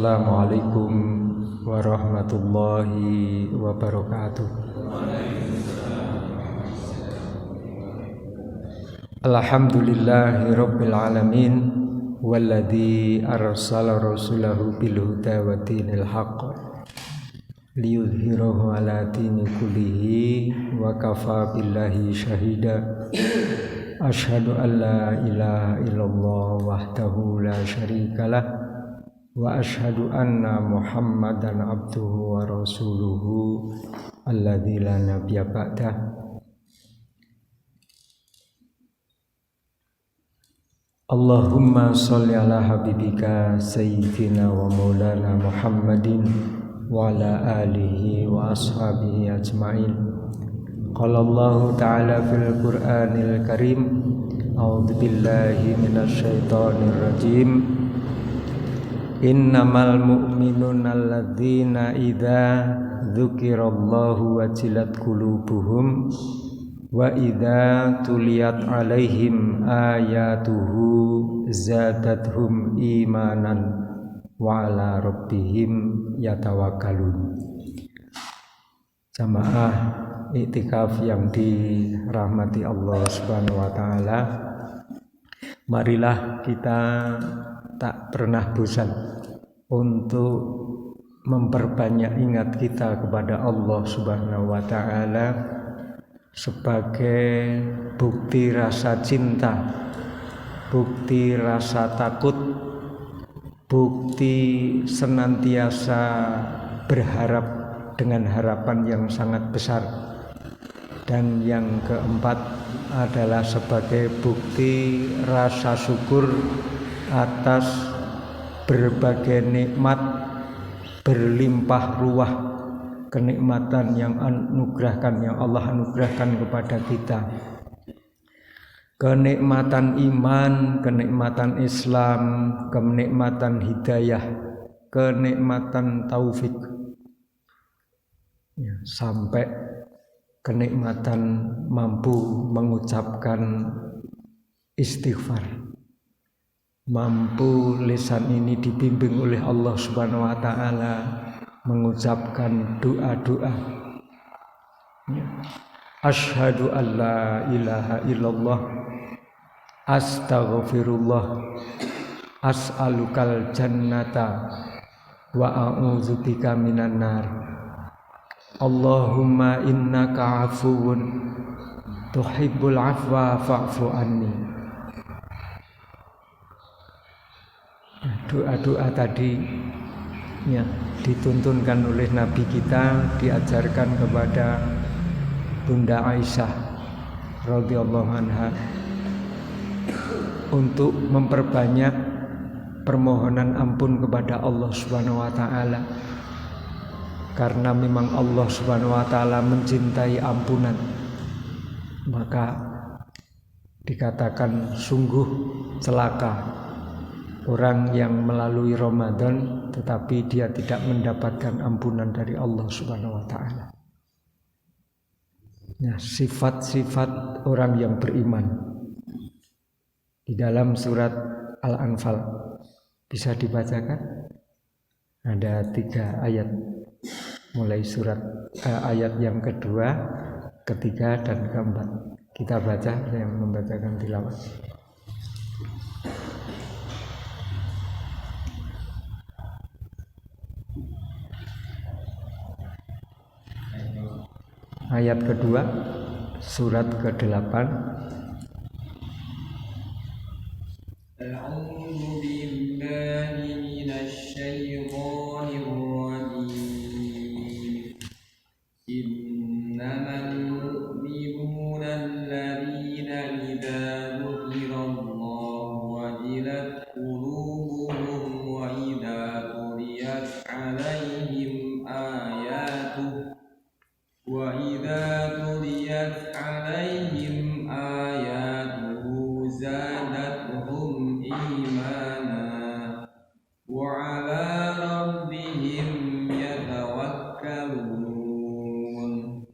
Assalamualaikum warahmatullahi wabarakatuh. Alhamdulillahi rabbil alamin, walladzi arsala rasulahu bil huda wa dinil haqq liyudhhirahu ala dini kullihi wa kafa billahi syahida. Asyhadu an la ilaha illallah wahdahu la syarikalah wa asyhadu anna Muhammadan abduhu wa rasuluhu alladzi la nabiyya ba'dah. Allahumma sholli ala habibika sayyidina wa maulana Muhammadin wa ala alihi wa ashabihi ajma'in. Qala Allah ta'ala fil Qur'anil Karim, a'udzu billahi minasy syaithanir rajim. Innamal mu'minuna alladzina idza dzukirallahu wajilat qulubuhum wa idza tuliyat 'alaihim ayatuhu zadatuhum imanan wa 'ala rabbihim yatawakkalun. Jamaah iktikaf yang dirahmati Allah Subhanahu wa taala, marilah kita tak pernah bosan untuk memperbanyak ingat kita kepada Allah Subhanahu wa taala sebagai bukti rasa cinta, bukti rasa takut, bukti senantiasa berharap dengan harapan yang sangat besar. Dan yang keempat adalah sebagai bukti rasa syukur atas berbagai nikmat berlimpah ruah, kenikmatan yang Allah anugerahkan kepada kita. Kenikmatan iman, kenikmatan Islam, kenikmatan hidayah, kenikmatan taufik, sampai kenikmatan mampu mengucapkan istighfar, mampu lisan ini dibimbing oleh Allah Subhanahu wa taala mengucapkan doa-doa. Asyhadu an la ilaha illallah, astaghfirullah, as'alukal jannata wa a'udzubika minan nar. Allahumma innaka afuwun tuhibbul afwa fa'fu anni. Doa-doa tadi dituntunkan oleh Nabi kita, diajarkan kepada Bunda Aisyah radhiyallahu anha untuk memperbanyak permohonan ampun kepada Allah Subhanahu wa taala. Karena memang Allah Subhanahu wa taala mencintai ampunan, maka dikatakan sungguh celaka orang yang melalui Ramadan tetapi dia tidak mendapatkan ampunan dari Allah Subhanahu wa taala. Nah, sifat-sifat orang yang beriman di dalam surat Al-Anfal bisa dibacakan. Ada 3 ayat, mulai surat ayat yang kedua, ketiga, dan keempat. Kita baca, saya membacakan tilawah. Ayat kedua, surat ke-8. A'udzu billahi minasy syaithanir rajim. Innamal mu'minuna alladzina idza dzukirallahu wajilat qulubuhum wa idza tuliyat 'alaihim ayatuhu zadatuhum imana wa 'ala rabbihim yatawakkalun.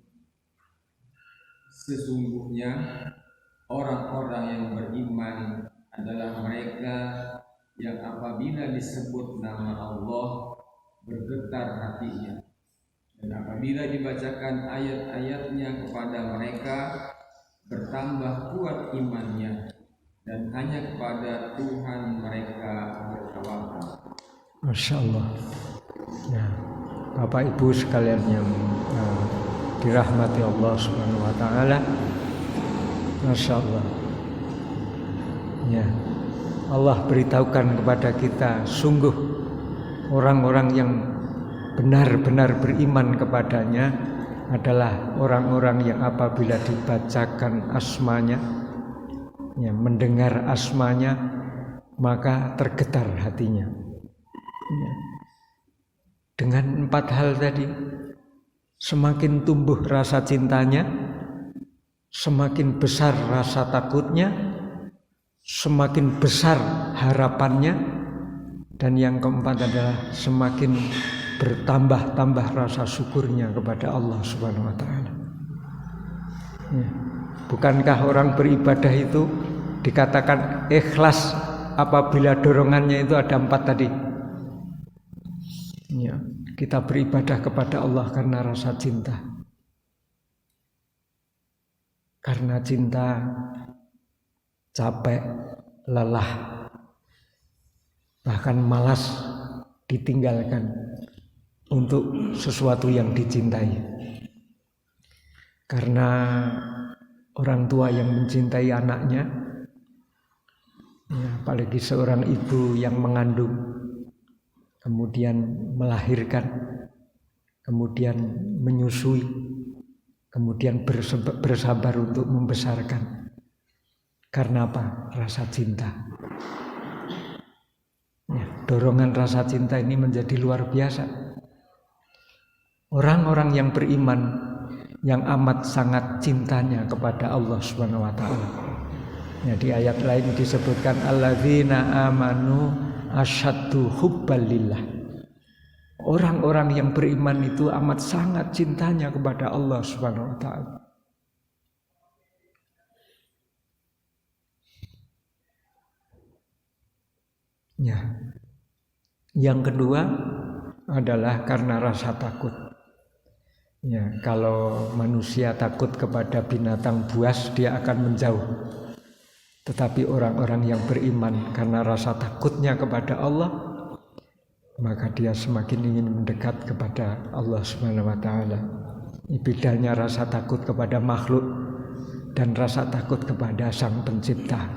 Sesungguhnya orang-orang yang beriman adalah mereka yang apabila disebut nama Allah bergetar hatinya, dan apabila dibacakan ayat-ayatnya kepada mereka bertambah kuat imannya, dan hanya kepada Tuhan mereka bertawakal. Masya Allah. Ya, Bapak Ibu sekalian yang dirahmati Allah Subhanahu wa taala. Masya Allah. Ya. Allah beritahukan kepada kita, sungguh orang-orang yang benar-benar beriman kepadanya adalah orang-orang yang apabila dibacakan asmanya, ya, mendengar asmanya, maka tergetar hatinya. Ya. Dengan 4 hal tadi, semakin tumbuh rasa cintanya, semakin besar rasa takutnya, semakin besar harapannya, dan yang keempat adalah semakin bertambah-tambah rasa syukurnya kepada Allah Subhanahu wa taala. Ya. Bukankah orang beribadah itu dikatakan ikhlas apabila dorongannya itu ada 4 tadi? Ya, kita beribadah kepada Allah karena rasa cinta. Karena cinta capek, lelah, bahkan malas ditinggalkan untuk sesuatu yang dicintai. Karena orang tua yang mencintai anaknya, ya, apalagi seorang ibu yang mengandung, kemudian melahirkan, kemudian menyusui, kemudian bersabar untuk membesarkan. Karena apa? Rasa cinta. Ya, dorongan rasa cinta ini menjadi luar biasa. Orang-orang yang beriman yang amat sangat cintanya kepada Allah Subhanahu wa taala. Ya, di ayat lain disebutkan alladzina amanu asyaddu hubbalillah. Orang-orang yang beriman itu amat sangat cintanya kepada Allah Subhanahu wa taala. Ya. Yang kedua adalah karena rasa takut. Ya, kalau manusia takut kepada binatang buas, dia akan menjauh. Tetapi orang-orang yang beriman karena rasa takutnya kepada Allah, maka dia semakin ingin mendekat kepada Allah Subhanahu wa taala. Bedanya rasa takut kepada makhluk dan rasa takut kepada Sang Pencipta.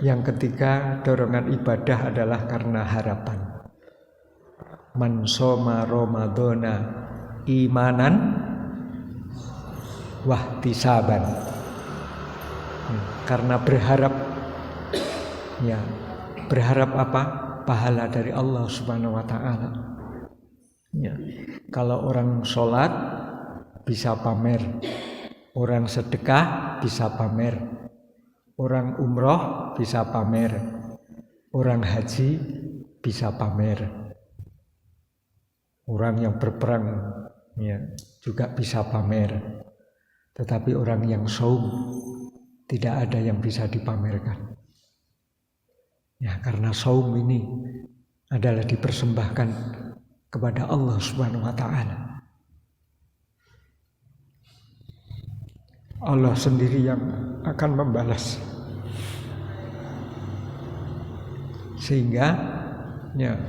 Yang ketiga, dorongan ibadah adalah karena harapan. Man shoma Ramadhana imanan wahtisaban. Karena berharap, ya, berharap apa? Pahala dari Allah Subhanahu wa taala. Ya. Kalau orang sholat bisa pamer, orang sedekah bisa pamer, orang umroh bisa pamer, orang haji bisa pamer, orang yang berperang, ya, juga bisa pamer. Tetapi orang yang shaum tidak ada yang bisa dipamerkan. Ya, karena shaum ini adalah dipersembahkan kepada Allah Subhanahu wa taala. Allah sendiri yang akan membalas. Sehingga, ya,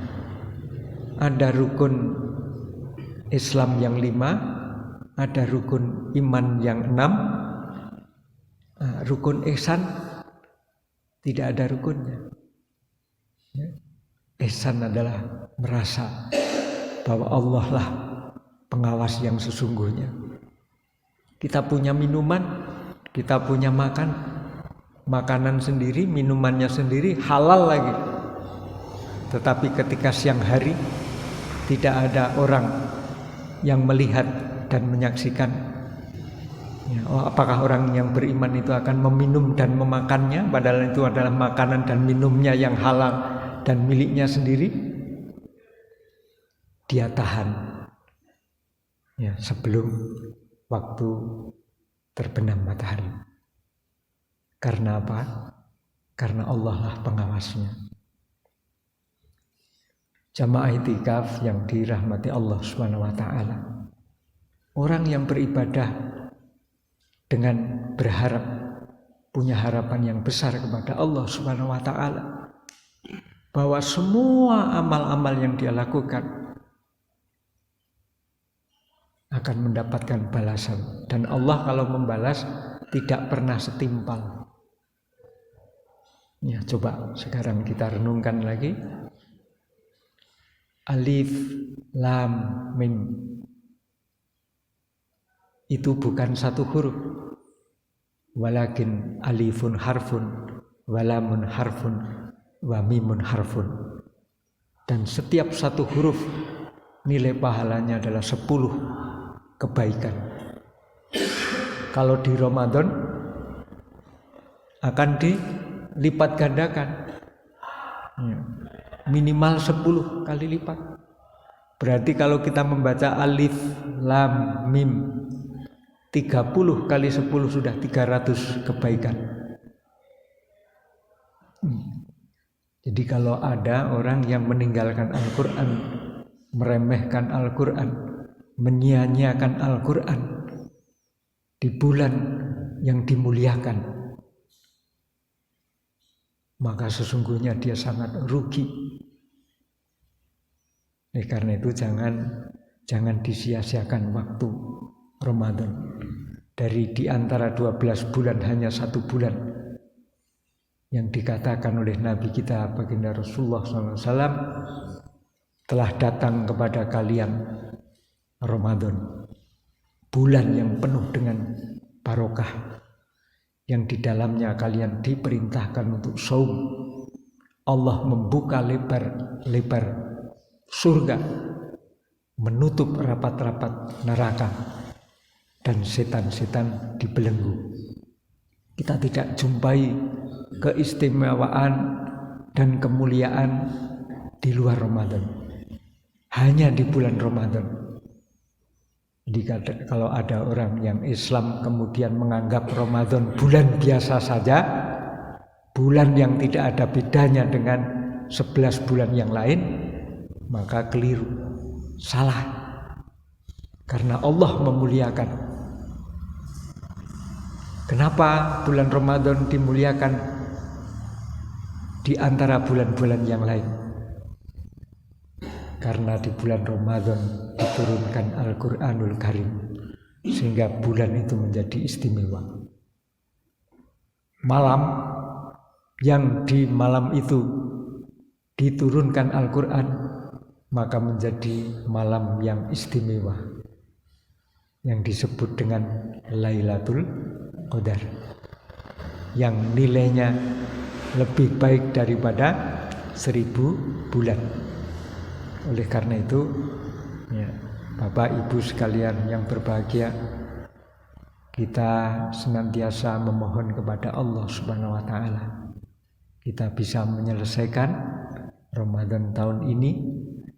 ada rukun Islam yang 5, ada rukun iman yang 6, rukun ihsan tidak ada rukunnya. Ya. Ihsan adalah merasa bahwa Allah lah pengawas yang sesungguhnya. Kita punya minuman, kita punya makanan sendiri, minumannya sendiri, halal lagi. Tetapi ketika siang hari tidak ada orang yang melihat dan menyaksikan, ya, apakah orang yang beriman itu akan meminum dan memakannya, padahal itu adalah makanan dan minumnya yang halal dan miliknya sendiri. Dia tahan, ya, sebelum waktu terbenam matahari. Karena apa? Karena Allah lah pengawasnya. Jamaah itikaf yang dirahmati Allah Subhanahu wa taala. Orang yang beribadah dengan berharap, punya harapan yang besar kepada Allah Subhanahu wa taala, bahwa semua amal-amal yang dia lakukan akan mendapatkan balasan, dan Allah kalau membalas tidak pernah setimpal. Ya, coba sekarang kita renungkan lagi. Alif lam mim itu bukan satu huruf, walakin alifun harfun, walamun harfun, wa mimun harfun. Dan setiap satu huruf nilai pahalanya adalah 10 kebaikan. Kalau di Ramadan akan dilipat gandakan, minimal 10 kali lipat. Berarti kalau kita membaca alif lam mim 30 kali 10 sudah 300 kebaikan. Jadi kalau ada orang yang meninggalkan Al-Quran, meremehkan Al-Quran, menyia-nyiakan Al-Quran di bulan yang dimuliakan, maka sesungguhnya dia sangat rugi. Karena itu jangan disia-siakan waktu Ramadan. Dari di antara 12 bulan hanya 1 bulan yang dikatakan oleh Nabi kita baginda Rasulullah SAW, telah datang kepada kalian Ramadan, bulan yang penuh dengan barokah, yang di dalamnya kalian diperintahkan untuk saum. Allah membuka lebar-lebar surga, menutup rapat-rapat neraka, dan setan-setan dibelenggu. Kita tidak jumpai keistimewaan dan kemuliaan di luar Ramadan, hanya di bulan Ramadan. Jadi kalau ada orang yang Islam kemudian menganggap Ramadan bulan biasa saja, bulan yang tidak ada bedanya dengan 11 bulan yang lain, maka keliru, salah. Karena Allah memuliakan. Kenapa bulan Ramadan dimuliakan di antara bulan-bulan yang lain? Karena di bulan Ramadan diturunkan Al-Quranul Karim, sehingga bulan itu menjadi istimewa. Malam yang di malam itu diturunkan Al-Quran, maka menjadi malam yang istimewa, yang disebut dengan Lailatul Qadar, yang nilainya lebih baik daripada 1000 bulan. Oleh karena itu, ya, Bapak Ibu sekalian yang berbahagia, kita senantiasa memohon kepada Allah Subhanahu wa taala kita bisa menyelesaikan Ramadan tahun ini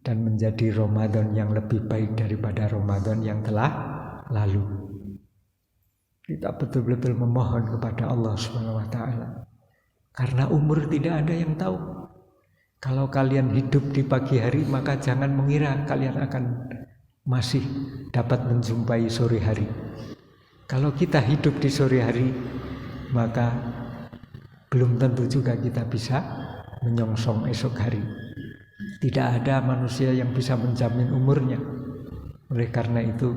dan menjadi Ramadan yang lebih baik daripada Ramadan yang telah lalu. Kita betul-betul memohon kepada Allah Subhanahu wa taala. Karena umur tidak ada yang tahu. Kalau kalian hidup di pagi hari, maka jangan mengira kalian akan masih dapat menjumpai sore hari. Kalau kita hidup di sore hari, maka belum tentu juga kita bisa menyongsong esok hari. Tidak ada manusia yang bisa menjamin umurnya. Oleh karena itu,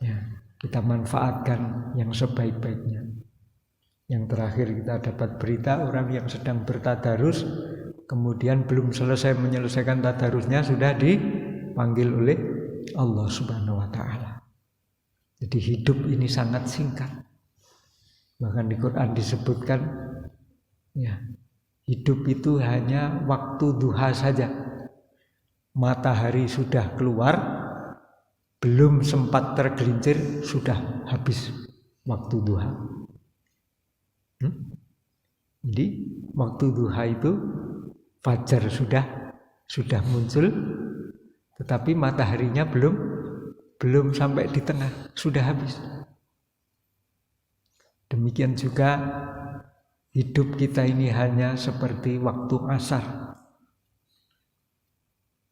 ya, kita manfaatkan yang sebaik-baiknya. Yang terakhir kita dapat berita orang yang sedang bertadarus, kemudian belum selesai menyelesaikan tadarusnya sudah dipanggil oleh Allah Subhanahu wa taala. Jadi hidup ini sangat singkat. Bahkan di Quran disebutkan, ya, hidup itu hanya waktu duha saja. Matahari sudah keluar, belum sempat tergelincir sudah habis waktu duha. Jadi waktu duha itu fajar sudah muncul, tetapi mataharinya belum sampai di tengah, sudah habis. Demikian juga hidup kita ini hanya seperti waktu asar.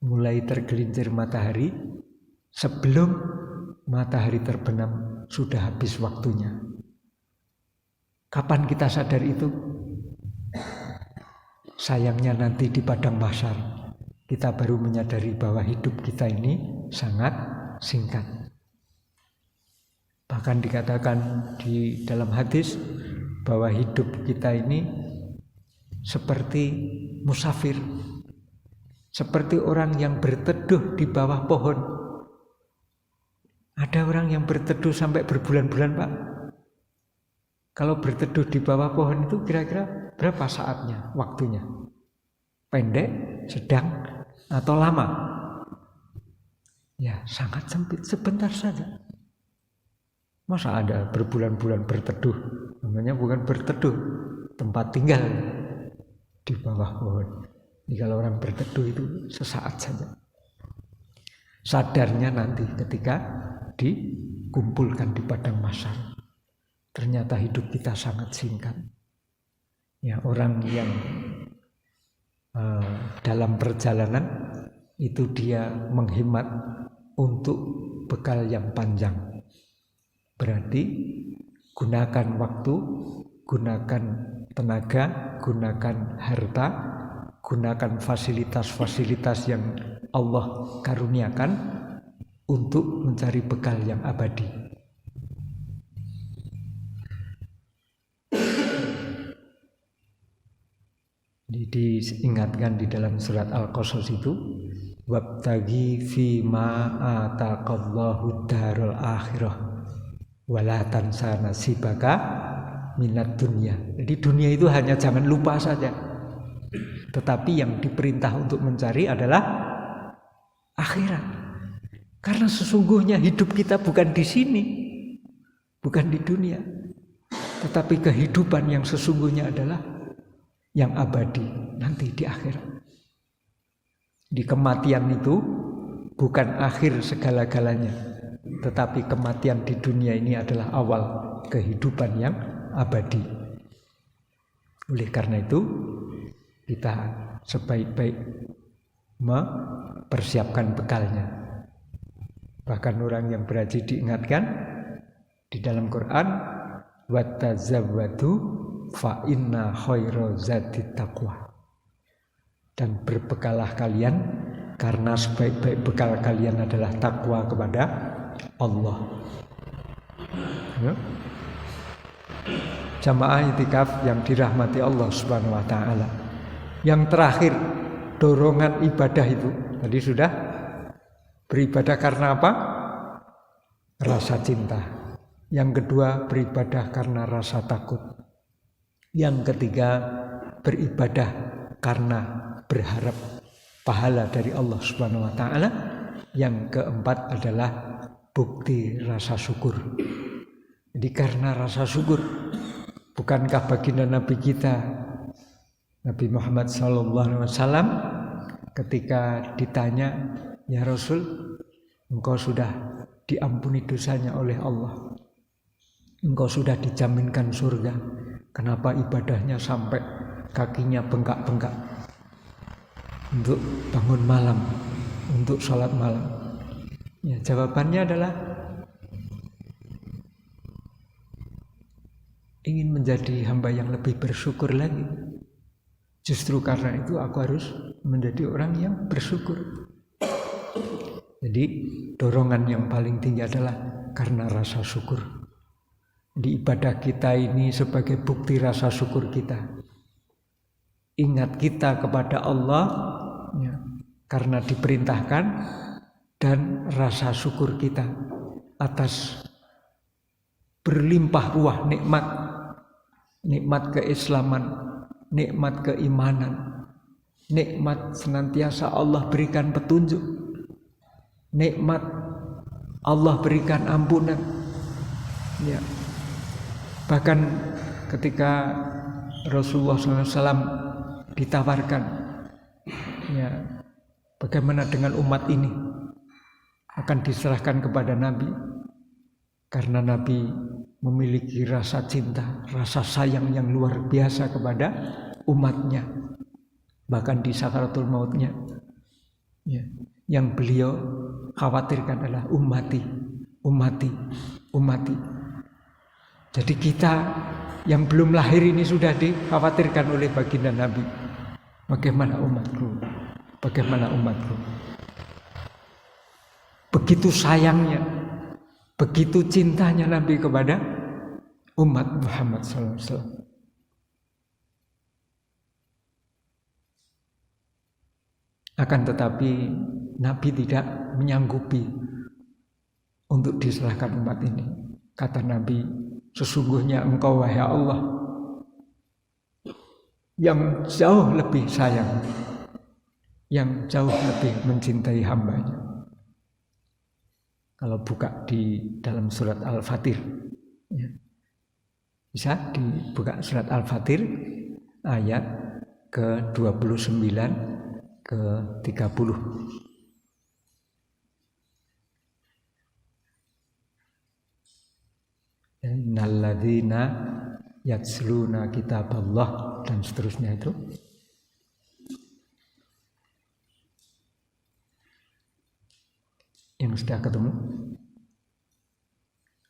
Mulai tergelincir matahari, sebelum matahari terbenam sudah habis waktunya. Kapan kita sadar itu? Sayangnya nanti di padang mahsyar kita baru menyadari bahwa hidup kita ini sangat singkat. Bahkan dikatakan di dalam hadis bahwa hidup kita ini seperti musafir, seperti orang yang berteduh di bawah pohon. Ada orang yang berteduh sampai berbulan-bulan, Pak. Kalau berteduh di bawah pohon itu kira-kira berapa saatnya, waktunya? Pendek, sedang, atau lama? Ya, sangat sempit, sebentar saja. Masa ada berbulan-bulan berteduh? Namanya bukan berteduh, tempat tinggal di bawah pohon. Jadi kalau orang berteduh itu sesaat saja. Sadarnya nanti ketika dikumpulkan di padang mahsyar. Ternyata hidup kita sangat singkat. Ya, orang yang dalam perjalanan itu dia menghemat untuk bekal yang panjang. Berarti gunakan waktu, gunakan tenaga, gunakan harta, gunakan fasilitas-fasilitas yang Allah karuniakan untuk mencari bekal yang abadi. Diingatkan di dalam surat Al-Qasas itu, wabtaghi fima ataqallahu darul akhirah wala tansa nasibaka minad dunya. Jadi dunia itu hanya jangan lupa saja. Tetapi yang diperintah untuk mencari adalah akhirat. Karena sesungguhnya hidup kita bukan di sini, bukan di dunia. Tetapi kehidupan yang sesungguhnya adalah yang abadi nanti di akhirat. Di kematian itu bukan akhir segala-galanya, tetapi kematian di dunia ini adalah awal kehidupan yang abadi. Oleh karena itu kita sebaik-baik mempersiapkan bekalnya. Bahkan orang yang berhaji diingatkan di dalam Quran, wattazawwadu fa inna khairu zadit taqwa. Dan berbekalah kalian karena sebaik-baik bekal kalian adalah takwa kepada Allah. Ya. Jamaah itikaf yang dirahmati Allah Subhanahu wa taala. Yang terakhir, dorongan ibadah itu tadi sudah beribadah karena apa? Rasa cinta. Yang kedua, beribadah karena rasa takut. Yang ketiga, beribadah karena berharap pahala dari Allah Subhanahu wa taala. Yang keempat adalah bukti rasa syukur. Jadi karena rasa syukur, bukankah baginda Nabi kita Nabi Muhammad SAW ketika ditanya, ya Rasul, engkau sudah diampuni dosanya oleh Allah, engkau sudah dijaminkan surga, kenapa ibadahnya sampai kakinya bengkak-bengkak untuk bangun malam, untuk sholat malam? Ya, jawabannya adalah ingin menjadi hamba yang lebih bersyukur lagi. Justru karena itu aku harus menjadi orang yang bersyukur. Jadi dorongan yang paling tinggi adalah karena rasa syukur. Di ibadah kita ini sebagai bukti rasa syukur kita. Ingat kita kepada Allah ya, karena diperintahkan, dan rasa syukur kita atas berlimpah ruah nikmat, nikmat keislaman, nikmat keimanan, nikmat senantiasa Allah berikan petunjuk, nikmat Allah berikan ampunan. Ya. Bahkan ketika Rasulullah SAW ditawarkan, ya, bagaimana dengan umat ini, akan diserahkan kepada Nabi, karena Nabi memiliki rasa cinta, rasa sayang yang luar biasa kepada umatnya. Bahkan di sakaratul mautnya, ya, yang beliau khawatirkan adalah ummati. Jadi kita yang belum lahir ini sudah dikhawatirkan oleh baginda Nabi. Bagaimana umatku? Begitu sayangnya, begitu cintanya Nabi kepada umat Muhammad SAW. Akan tetapi Nabi tidak menyanggupi untuk diserahkan umat ini. Kata Nabi, sesungguhnya engkau wahai Allah yang jauh lebih sayang, yang jauh lebih mencintai hambanya. Kalau buka di dalam surat Al-Fatir, ya, bisa dibuka surat Al-Fatir ayat ke-29 ke-30. Innalladzina yatsluna kitaballah dan seterusnya itu. Yang sudah ketemu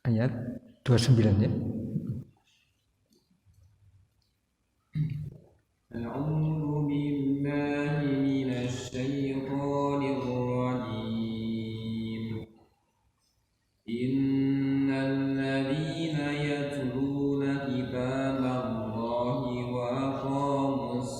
ayat 29 ya. A'udzu billahi minasy syaithanir rajim. Innal ladzina yatluna kitaballahi wa aqamus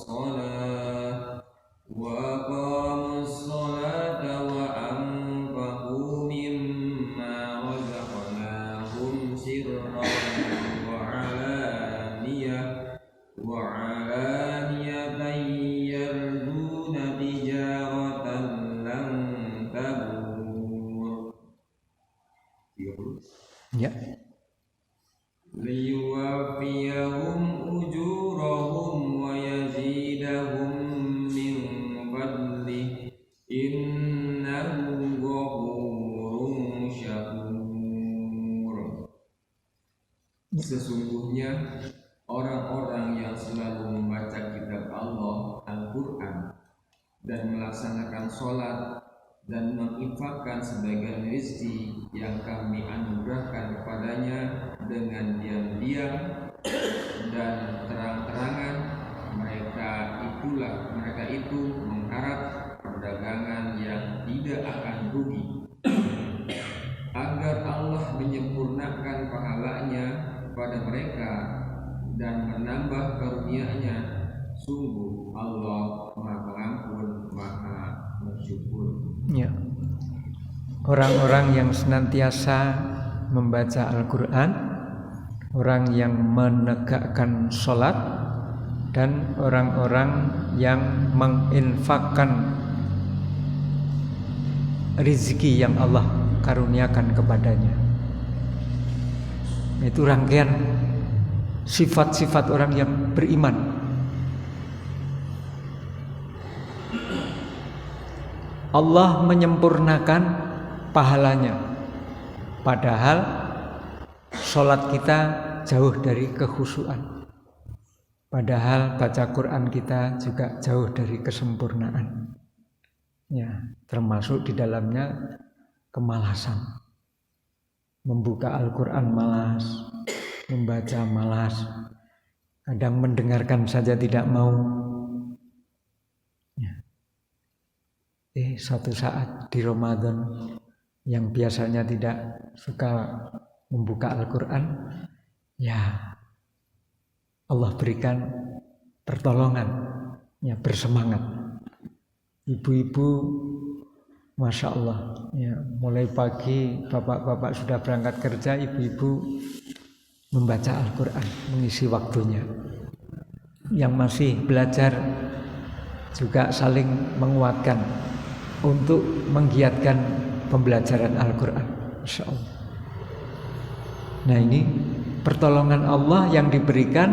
salata wa anfaqu mimma razaqnahum sirran wa 'alaniyatan yarjuna tijaratan lan tabur. Ya. Liyuwaffiyahum ujurahum wa yazidahum min fadlih innahu ghafurun syakur. Sesungguhnya orang-orang yang selalu membaca kitab Allah Al-Quran dan melaksanakan sholat dan menginfakkan sebagian rezeki yang kami anugerahkan kepadanya dengan diam-diam dan terang-terangan, mereka itu mengharap perdagangan yang tidak akan rugi, agar Allah menyempurnakan pahalanya kepada mereka dan menambah karunia-Nya. Sungguh Allah Maha Pengampun, Maha Bersyukur. Ya. Orang-orang yang senantiasa membaca Al-Quran, orang yang menegakkan sholat, dan orang-orang yang menginfakkan rezeki yang Allah karuniakan kepadanya. Itu rangkaian sifat-sifat orang yang beriman. Allah menyempurnakan pahalanya, padahal sholat kita jauh dari kekhusyuan, padahal baca Quran kita juga jauh dari kesempurnaan. Ya, termasuk di dalamnya kemalasan. Membuka Al-Quran malas, membaca malas, kadang mendengarkan saja tidak mau. Ya. Suatu saat di Ramadan yang biasanya tidak suka membuka Al-Quran, ya Allah berikan pertolongan, ya bersemangat. Ibu-ibu, Masya Allah, ya, mulai pagi bapak-bapak sudah berangkat kerja, ibu-ibu membaca Al-Quran, mengisi waktunya. Yang masih belajar juga saling menguatkan untuk menggiatkan pembelajaran Al-Quran. Masya Allah. Nah, ini pertolongan Allah yang diberikan,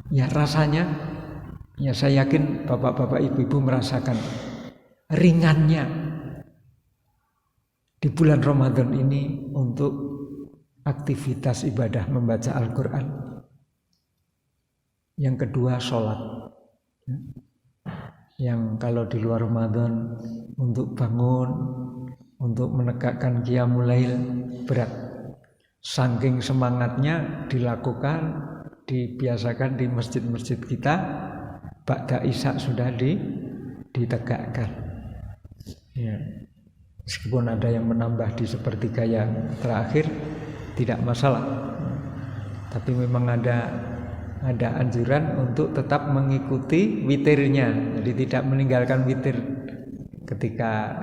ya rasanya, ya saya yakin bapak-bapak ibu-ibu merasakan ringannya di bulan Ramadan ini untuk aktivitas ibadah membaca Al-Quran. Yang kedua sholat. Yang kalau di luar Ramadan untuk bangun, untuk menegakkan qiyamul lail berat. Saking semangatnya dilakukan, dibiasakan di masjid-masjid kita, ba'da isya sudah ditegakkan. Ya. Meskipun ada yang menambah di sepertiga yang terakhir, tidak masalah. Tapi memang ada anjuran untuk tetap mengikuti witirnya. Jadi tidak meninggalkan witir. Ketika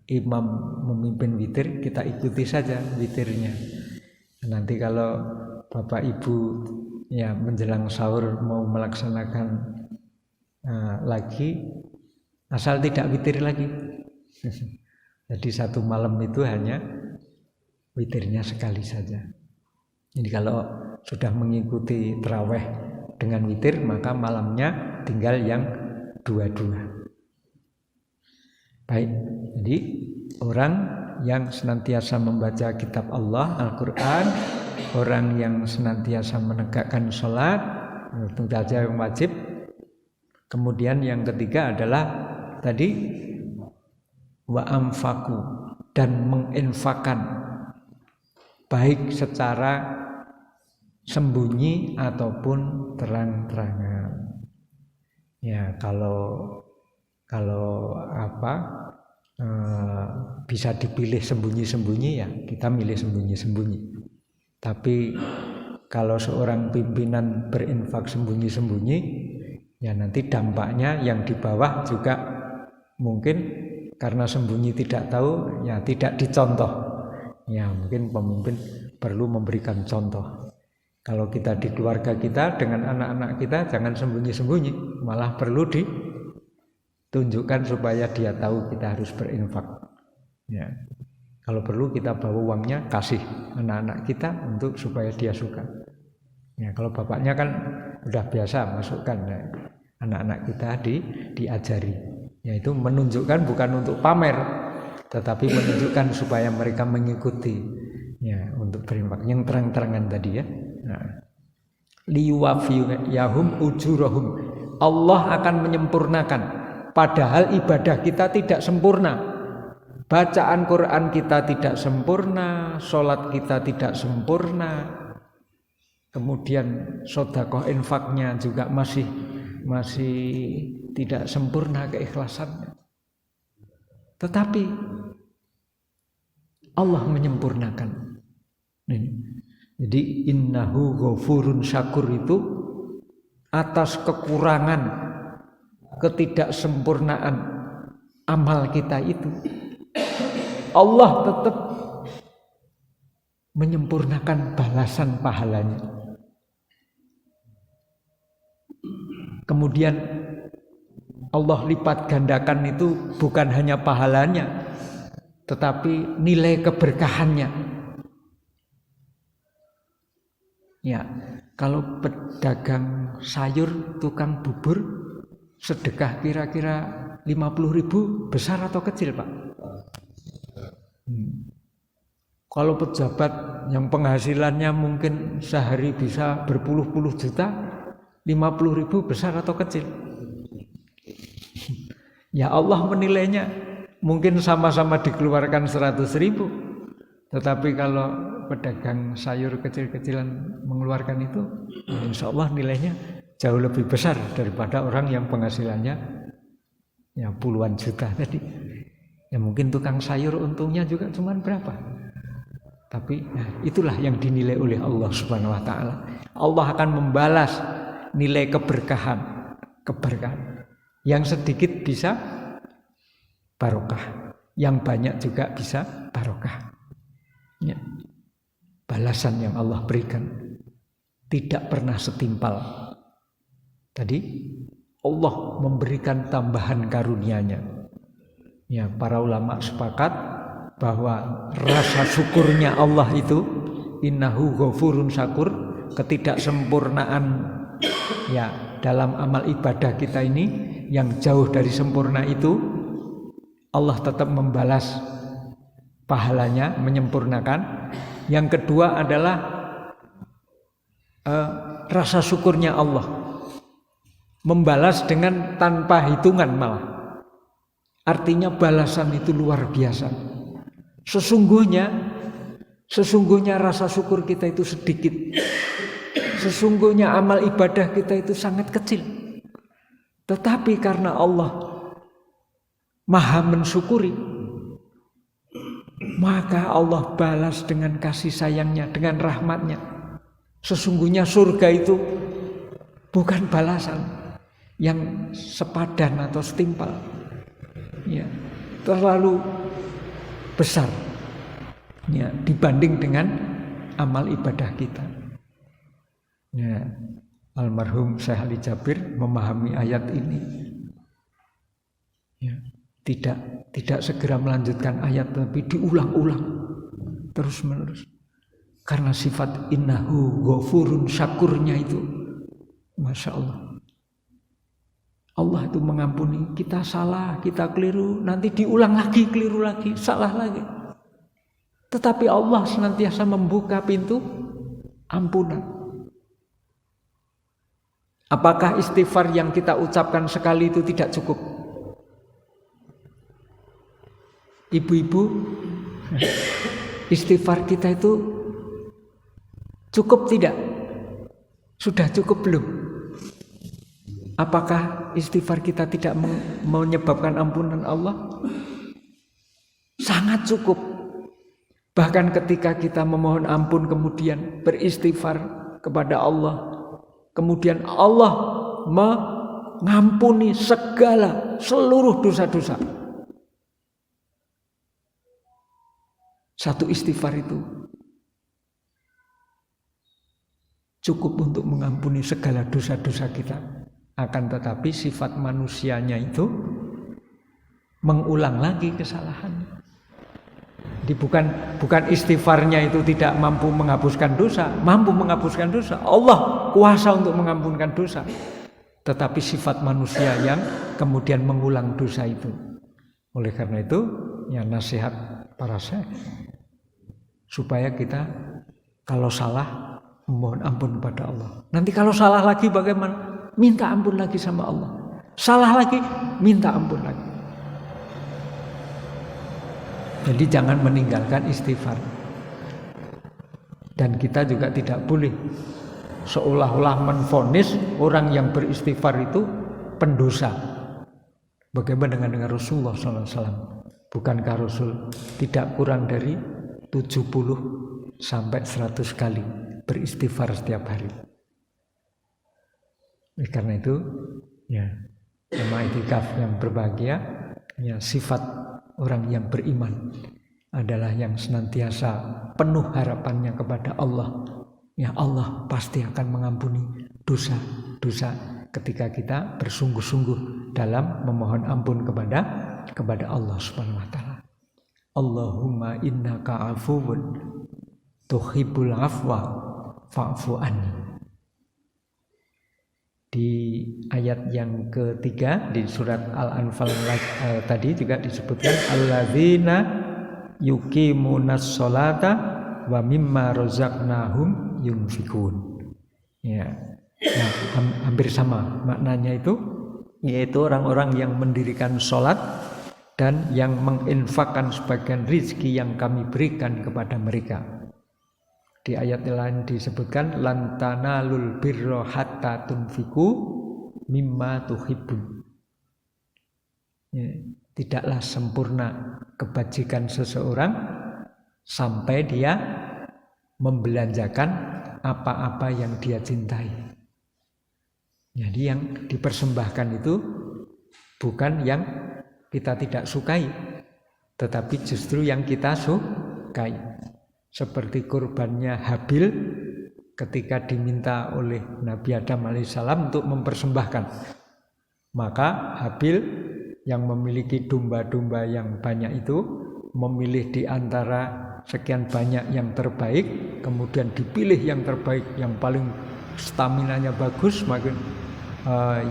imam memimpin witir, kita ikuti saja witirnya. Nanti kalau Bapak Ibu ya menjelang sahur mau melaksanakan lagi, asal tidak witir lagi. Jadi satu malam itu hanya witirnya sekali saja. Jadi kalau sudah mengikuti tarawih dengan witir, maka malamnya tinggal yang dua-dua. Baik, jadi orang yang senantiasa membaca kitab Allah, Al-Quran, orang yang senantiasa menegakkan sholat, itu saja yang wajib. Kemudian yang ketiga adalah tadi wa amfaku, dan menginfakkan baik secara sembunyi ataupun terang-terangan. Ya, kalau bisa dipilih sembunyi-sembunyi, ya kita milih sembunyi-sembunyi. Tapi kalau seorang pimpinan berinfak sembunyi-sembunyi, ya nanti dampaknya yang di bawah juga mungkin karena sembunyi tidak tahu, ya tidak dicontoh. Ya mungkin pemimpin perlu memberikan contoh. Kalau kita di keluarga kita dengan anak-anak kita jangan sembunyi-sembunyi, malah perlu ditunjukkan supaya dia tahu kita harus berinfak. Ya. Kalau perlu kita bawa uangnya, kasih anak-anak kita untuk supaya dia suka. Ya, kalau bapaknya kan udah biasa masukkan, ya, anak-anak kita diajari. Yaitu menunjukkan bukan untuk pamer, tetapi menunjukkan supaya mereka mengikuti. Ya, untuk berinfak yang terang-terangan tadi ya. Nah. Liwafiyahum ujurahum. Allah akan menyempurnakan. Padahal ibadah kita tidak sempurna. Bacaan Quran kita tidak sempurna, sholat kita tidak sempurna, kemudian sedekah infaknya juga masih tidak sempurna keikhlasannya. Tetapi Allah menyempurnakan. Jadi innahu ghafurun syakur itu atas kekurangan, ketidaksempurnaan amal kita itu, Allah tetap menyempurnakan balasan pahalanya. Kemudian Allah lipat gandakan itu bukan hanya pahalanya, tetapi nilai keberkahannya. Ya, kalau pedagang sayur, tukang bubur, sedekah kira-kira 50.000 besar atau kecil, Pak? Kalau pejabat yang penghasilannya mungkin sehari bisa berpuluh-puluh juta, 50.000 besar atau kecil? Ya Allah menilainya mungkin sama-sama dikeluarkan 100.000, tetapi kalau pedagang sayur kecil-kecilan mengeluarkan itu, insya Allah nilainya jauh lebih besar daripada orang yang penghasilannya ya puluhan juta tadi. Ya mungkin tukang sayur untungnya juga cuma berapa. Tapi nah, itulah yang dinilai oleh Allah Subhanahu wa taala. Allah akan membalas nilai keberkahan. Yang sedikit bisa barokah, yang banyak juga bisa barokah. Ya. Balasan yang Allah berikan tidak pernah setimpal. Tadi Allah memberikan tambahan karunia-Nya. Ya, para ulama sepakat bahwa rasa syukurnya Allah itu innahu ghafurun syakur, ketidaksempurnaan ya dalam amal ibadah kita ini yang jauh dari sempurna itu Allah tetap membalas pahalanya, menyempurnakan Yang kedua adalah rasa syukurnya Allah. Membalas dengan tanpa hitungan malah. Artinya balasan itu luar biasa. Sesungguhnya rasa syukur kita itu sedikit. Sesungguhnya amal ibadah kita itu sangat kecil. Tetapi karena Allah Maha mensyukuri, maka Allah balas dengan kasih sayangnya, dengan rahmatnya. Sesungguhnya surga itu bukan balasan yang sepadan atau setimpal, ya, terlalu besar, ya, dibanding dengan amal ibadah kita. Ya, almarhum Syekh Ali Jabir memahami ayat ini, ya, tidak segera melanjutkan ayat, tapi diulang-ulang terus menerus. Karena sifat innahu ghafurun syakurnya itu, masya Allah. Allah itu mengampuni, kita salah, kita keliru, nanti diulang lagi, keliru lagi, salah lagi. Tetapi Allah senantiasa membuka pintu ampunan. Apakah istighfar yang kita ucapkan sekali itu tidak cukup? Ibu-ibu, istighfar kita itu cukup tidak? Sudah cukup belum? Apakah istighfar kita tidak menyebabkan ampunan Allah? Sangat cukup. Bahkan ketika kita memohon ampun kemudian beristighfar kepada Allah, kemudian Allah mengampuni seluruh dosa-dosa. Satu istighfar itu cukup untuk mengampuni segala dosa-dosa kita. Akan tetapi sifat manusianya itu mengulang lagi kesalahannya. Jadi bukan istighfarnya itu tidak mampu menghapuskan dosa, mampu menghapuskan dosa. Allah kuasa untuk mengampunkan dosa. Tetapi sifat manusia yang kemudian mengulang dosa itu. Oleh karena itu, ya nasihat para syekh supaya kita kalau salah mohon ampun kepada Allah. Nanti kalau salah lagi bagaimana? Minta ampun lagi sama Allah. Salah lagi, minta ampun lagi. Jadi jangan meninggalkan istighfar. Dan kita juga tidak boleh seolah-olah menvonis orang yang beristighfar itu pendosa. Bagaimana dengan Rasulullah SAW? Bukankah Rasul tidak kurang dari 70 sampai 100 kali beristighfar setiap hari? Karena itu, ya, jemaah i'tikaf yang berbahagia, ya, sifat orang yang beriman adalah yang senantiasa penuh harapannya kepada Allah. Ya, Allah pasti akan mengampuni dosa-dosa ketika kita bersungguh-sungguh dalam memohon ampun kepada Allah Subhanahu wa taala. Allahumma innaka 'afuwun tuhibbul 'afwa fa'fu anni. Di ayat yang ketiga di surat Al-Anfal tadi juga disebutkan alladzina yuqimunas sholata wa mimma razaqnahum yunfikun. Ya. Nah, hampir sama maknanya itu, yaitu orang-orang yang mendirikan sholat dan yang menginfakkan sebagian rizki yang kami berikan kepada mereka. Di ayat lain disebutkan lan tanalul birra hatta tunfiku mimma tuhibbun. Ya, tidaklah sempurna kebajikan seseorang sampai dia membelanjakan apa-apa yang dia cintai. Jadi yang dipersembahkan itu bukan yang kita tidak sukai, tetapi justru yang kita sukai. Seperti kurbannya Habil ketika diminta oleh Nabi Adam alaihissalam untuk mempersembahkan. Maka Habil yang memiliki domba-domba yang banyak itu memilih di antara sekian banyak yang terbaik, kemudian dipilih yang terbaik, yang paling staminanya bagus, makin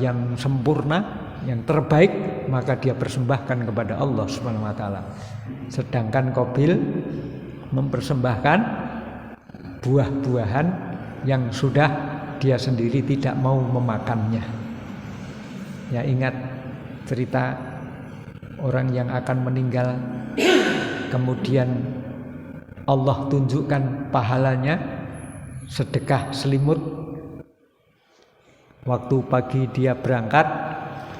yang sempurna, yang terbaik, maka dia persembahkan kepada Allah Subhanahu wa taala. Sedangkan Qabil mempersembahkan buah-buahan yang sudah dia sendiri tidak mau memakannya. Ya, ingat cerita orang yang akan meninggal, kemudian Allah tunjukkan pahalanya sedekah selimut. Waktu pagi dia berangkat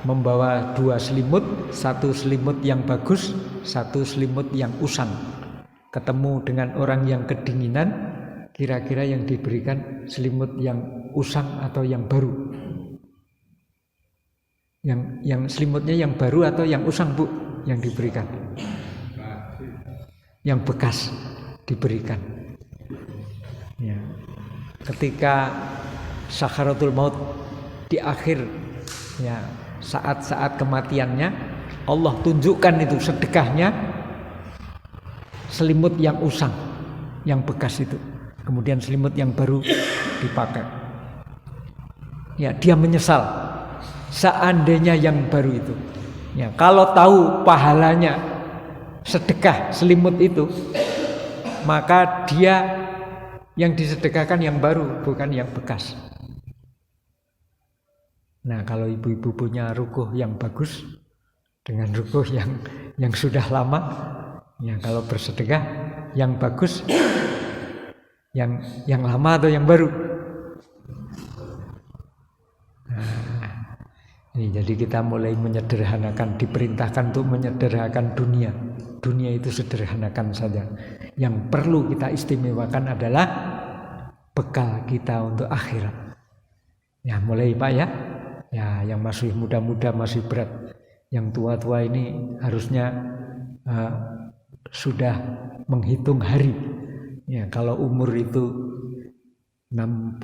membawa 2 selimut, 1 selimut yang bagus, 1 selimut yang usang. Ketemu dengan orang yang kedinginan, kira-kira yang diberikan selimut yang usang atau yang baru? Yang selimutnya yang baru atau yang usang, Bu, yang diberikan? Yang bekas diberikan. Ya. Ketika sakaratul maut di akhir, ya, saat-saat kematiannya, Allah tunjukkan itu sedekahnya selimut yang usang, yang bekas itu. Kemudian selimut yang baru dipakai. Ya, dia menyesal seandainya yang baru itu. Ya, kalau tahu pahalanya sedekah selimut itu, maka dia yang disedekahkan yang baru, bukan yang bekas. Nah, kalau ibu-ibu punya rukuh yang bagus dengan rukuh yang sudah lama, ya, kalau bersedekah yang bagus, yang lama atau yang baru? Nah, ini jadi kita mulai menyederhanakan, diperintahkan untuk menyederhanakan dunia. Dunia itu sederhanakan saja. Yang perlu kita istimewakan adalah bekal kita untuk akhirat. Ya, mulai Pak ya. Ya, yang masih muda-muda masih berat. Yang tua-tua ini harusnya sudah menghitung hari. Ya, kalau umur itu 60,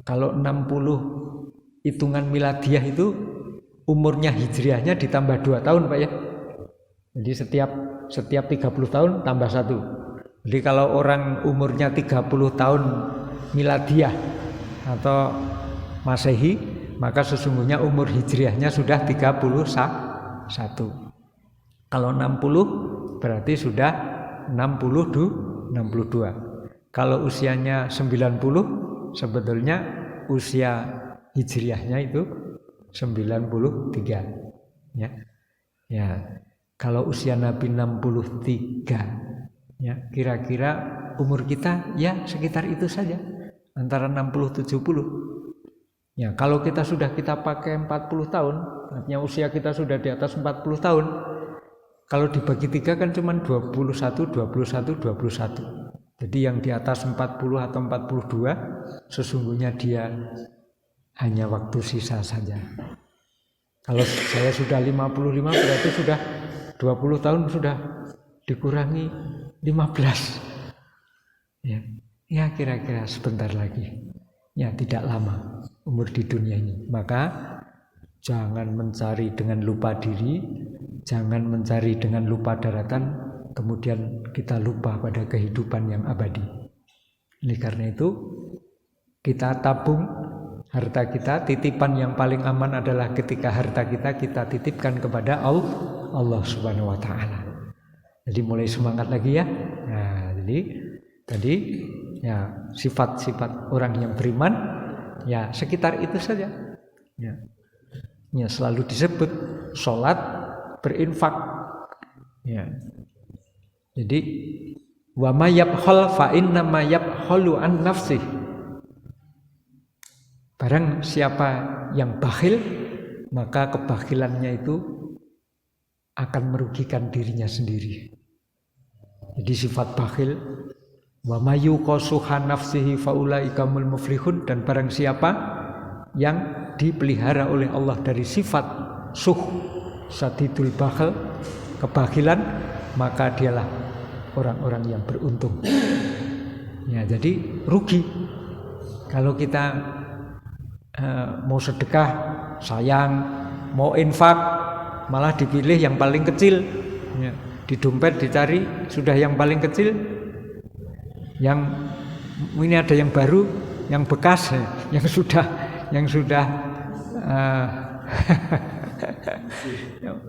kalau 60 hitungan miladiah itu umurnya hijriahnya ditambah 2 tahun Pak ya. Jadi setiap 30 tahun tambah 1. Jadi kalau orang umurnya 30 tahun miladiah atau Masehi, maka sesungguhnya umur hijriahnya sudah 31. Kalau 60 berarti sudah 62. Kalau usianya 90, sebetulnya usia hijriahnya itu 93. Ya. Ya. Kalau usia Nabi 63, ya, kira-kira umur kita ya sekitar itu saja, antara 60-70. Ya, kalau kita pakai 40 tahun, artinya usia kita sudah di atas 40 tahun. Kalau dibagi 3 kan cuma 21. Jadi yang di atas 40 atau 42 sesungguhnya dia hanya waktu sisa saja. Kalau saya sudah 55 berarti sudah 20 tahun sudah dikurangi 15. Ya kira-kira sebentar lagi. Ya, tidak lama umur di dunia ini. Maka jangan mencari dengan lupa diri, jangan mencari dengan lupa daratan, kemudian kita lupa pada kehidupan yang abadi. Oleh karena itu, kita tabung harta kita. Titipan yang paling aman adalah ketika harta kita titipkan kepada Allah Subhanahu wa taala. Jadi mulai semangat lagi ya. Nah, jadi tadi ya sifat-sifat orang yang beriman ya sekitar itu saja. Ya selalu disebut sholat, berinfak. Ya. Jadi wa may yabkhal fa inna ma yabkhalu an nafsih. Barang siapa yang bakhil, maka kebakhilannya itu akan merugikan dirinya sendiri. Jadi sifat bakhil, wa may yuqasuha nafsihi faulaika mul muflihun, dan barang siapa yang dipelihara oleh Allah dari sifat sadidul bakhl, kebakhilan, maka dialah orang-orang yang beruntung. Ya, jadi rugi kalau kita mau sedekah sayang, mau infak malah dipilih yang paling kecil. Ya, di dompet dicari sudah yang paling kecil. Yang ini ada yang baru, yang bekas, yang sudah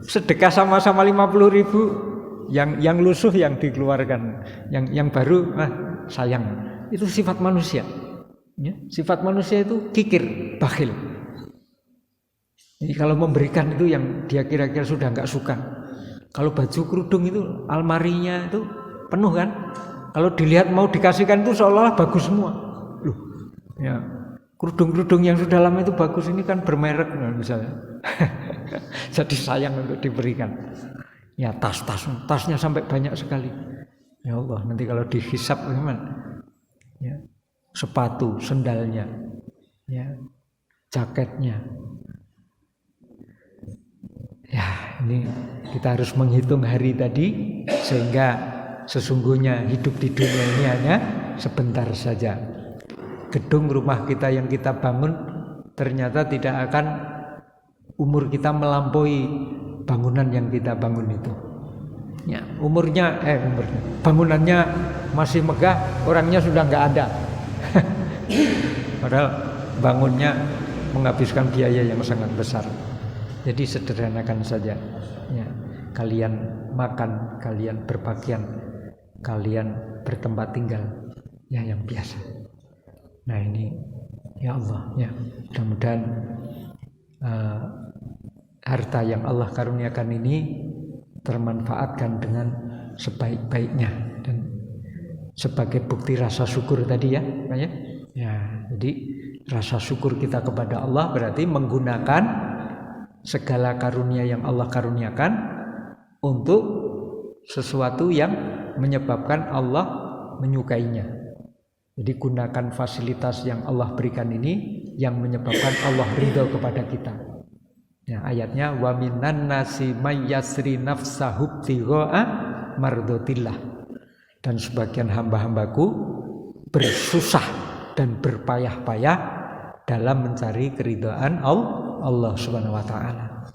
sedekah sama-sama 50.000, yang lusuh yang dikeluarkan, yang baru sayang. Itu sifat manusia. Ya, sifat manusia itu kikir, bakhil. Jadi kalau memberikan itu yang dia kira-kira sudah nggak suka. Kalau baju kerudung itu almarinya itu penuh kan. Kalau dilihat mau dikasihkan itu seolah-olah bagus semua. Loh, ya kerudung-kerudung yang sudah lama itu bagus, ini kan bermerek misalnya. Jadi sayang untuk diberikan. Ya tasnya sampai banyak sekali. Ya Allah, nanti kalau dihisap bagaimana? Ya, sepatu, sendalnya, ya, jaketnya. Ya, ini kita harus menghitung hari tadi sehingga sesungguhnya hidup di dunia ini hanya sebentar saja. Gedung rumah kita yang kita bangun ternyata tidak akan umur kita melampaui bangunan yang kita bangun itu. Ya, bangunannya masih megah, orangnya sudah nggak ada. Padahal bangunnya menghabiskan biaya yang sangat besar. Jadi sederhanakan saja. Ya, kalian makan, kalian berpakaian, kalian bertempat tinggal, ya yang biasa. Nah ini, ya Allah, ya mudah-mudahan harta yang Allah karuniakan ini termanfaatkan dengan sebaik-baiknya dan sebagai bukti rasa syukur tadi ya, Pak ya. Ya, jadi rasa syukur kita kepada Allah berarti menggunakan segala karunia yang Allah karuniakan untuk sesuatu yang menyebabkan Allah menyukainya. Jadi gunakan fasilitas yang Allah berikan ini yang menyebabkan Allah ridho kepada kita. Ya, ayatnya wa minan nasi may yasri nafsahu ibtigha'a mardotillah. Dan sebagian hamba-hambaku bersusah dan berpayah-payah dalam mencari keridhaan Allah Subhanahu wa taala.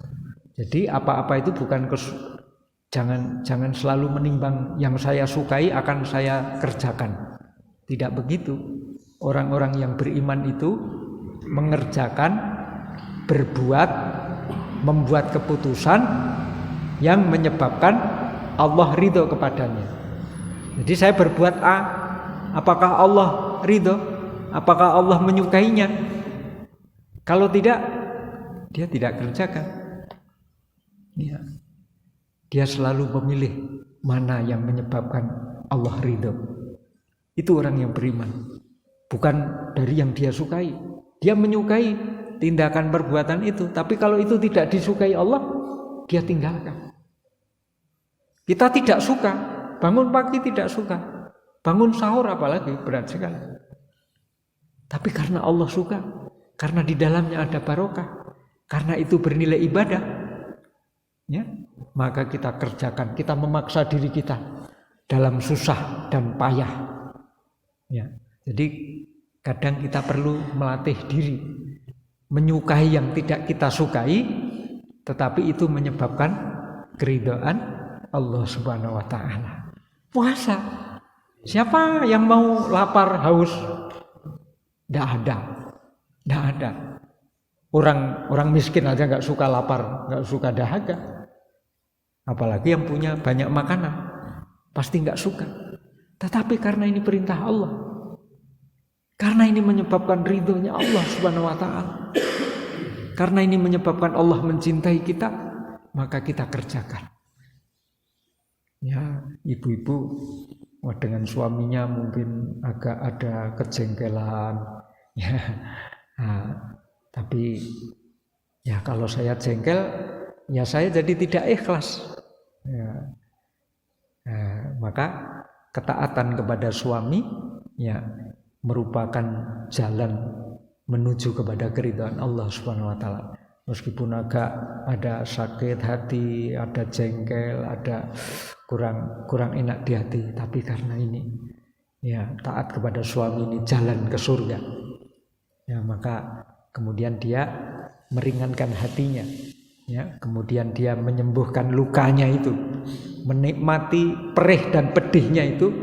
Jadi apa-apa itu bukan jangan selalu menimbang yang saya sukai akan saya kerjakan. Tidak begitu. Orang-orang yang beriman itu mengerjakan, berbuat, membuat keputusan yang menyebabkan Allah ridho kepadanya. Jadi saya berbuat A, apakah Allah ridho? Apakah Allah menyukainya? Kalau tidak, dia tidak kerjakan. Ya. Dia selalu memilih mana yang menyebabkan Allah ridho. Itu orang yang beriman. Bukan dari yang dia sukai. Dia menyukai tindakan perbuatan itu. Tapi kalau itu tidak disukai Allah, dia tinggalkan. Kita tidak suka. Bangun pagi tidak suka. Bangun sahur apalagi berat sekali. Tapi karena Allah suka. Karena di dalamnya ada barokah. Karena itu bernilai ibadah. Ya, maka kita kerjakan. Kita memaksa diri kita dalam susah dan payah. Ya, jadi kadang kita perlu melatih diri menyukai yang tidak kita sukai, tetapi itu menyebabkan keridhaan Allah Subhanahu wa taala. Puasa. Siapa yang mau lapar haus? Tidak ada. Orang miskin aja nggak suka lapar, nggak suka dahaga. Apalagi yang punya banyak makanan, pasti nggak suka. Tetapi karena ini perintah Allah, karena ini menyebabkan ridhonya Allah Subhanahu wa taala, karena ini menyebabkan Allah mencintai kita, maka kita kerjakan. Ya, ibu-ibu dengan suaminya mungkin agak ada kejengkelan, ya. Nah, tapi ya kalau saya jengkel, ya saya jadi tidak ikhlas. Ya. Nah, maka ketaatan kepada suami ya merupakan jalan menuju kepada keridhaan Allah Subhanahu wa taala. Meskipun agak ada sakit hati, ada jengkel, ada kurang enak di hati, tapi karena ini ya taat kepada suami ini jalan ke surga. Ya, maka kemudian dia meringankan hatinya. Ya, kemudian dia menyembuhkan lukanya itu, menikmati perih dan pedihnya itu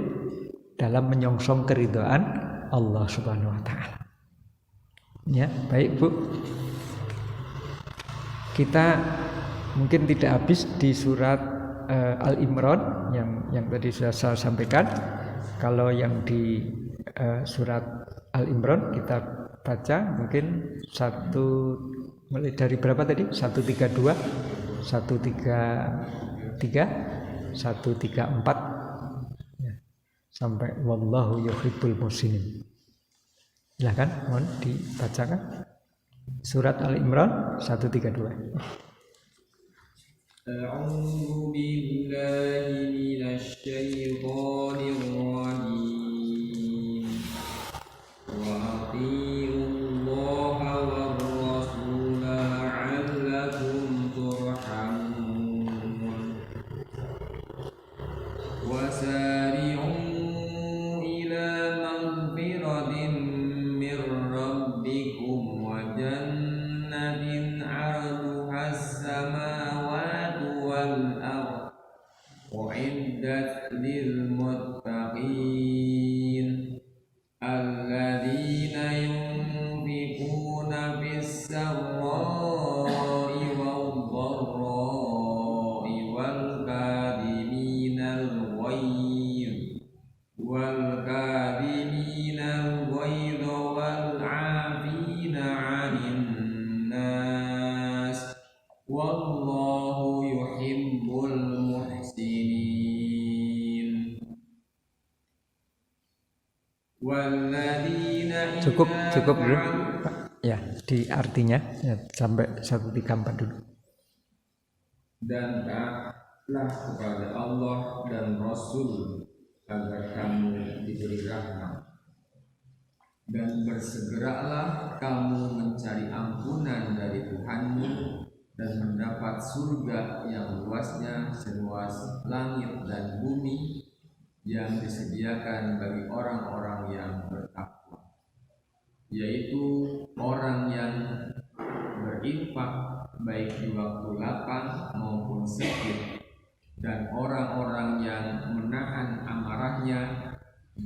dalam menyongsong keridhaan Allah Subhanahu wa taala. Ya, baik Bu. Kita mungkin tidak habis di surat Al-Imran yang tadi sudah saya sampaikan. Kalau yang di surat Al-Imran kita baca mungkin mulai dari berapa tadi? 132, 133, 134 ya, sampai wallahu yuhibbul muhsinin. Silakan mohon dibacakan surat Al-Imran 132. A'udzu billahi minasy syaithanir rajim. Wa atiiullaha war rasula la'allakum turhamun. Wa sari'u ila maghfiratin mir rabbikum wa jannatin 'arduha as-samawati wal ardh u'iddat lil muttaqin alladzina yunfiquna fis sarra'i wad dharra'i wal kadhiminal ghaidha wal 'afina 'anil nas wallahu yuhibbul muhsinin. Cukup belum Pak? Ya, di artinya ya, sampai 134 dulu. Dan taatlah kepada Allah dan Rasul agar kamu diberi rahmat, dan bersegeralah kamu mencari ampunan dari Tuhanmu dan mendapat surga yang luasnya seluas langit dan bumi yang disediakan bagi orang-orang yang bertakwa, yaitu orang yang berinfak baik di waktu lapang maupun sakit, dan orang-orang yang menahan amarahnya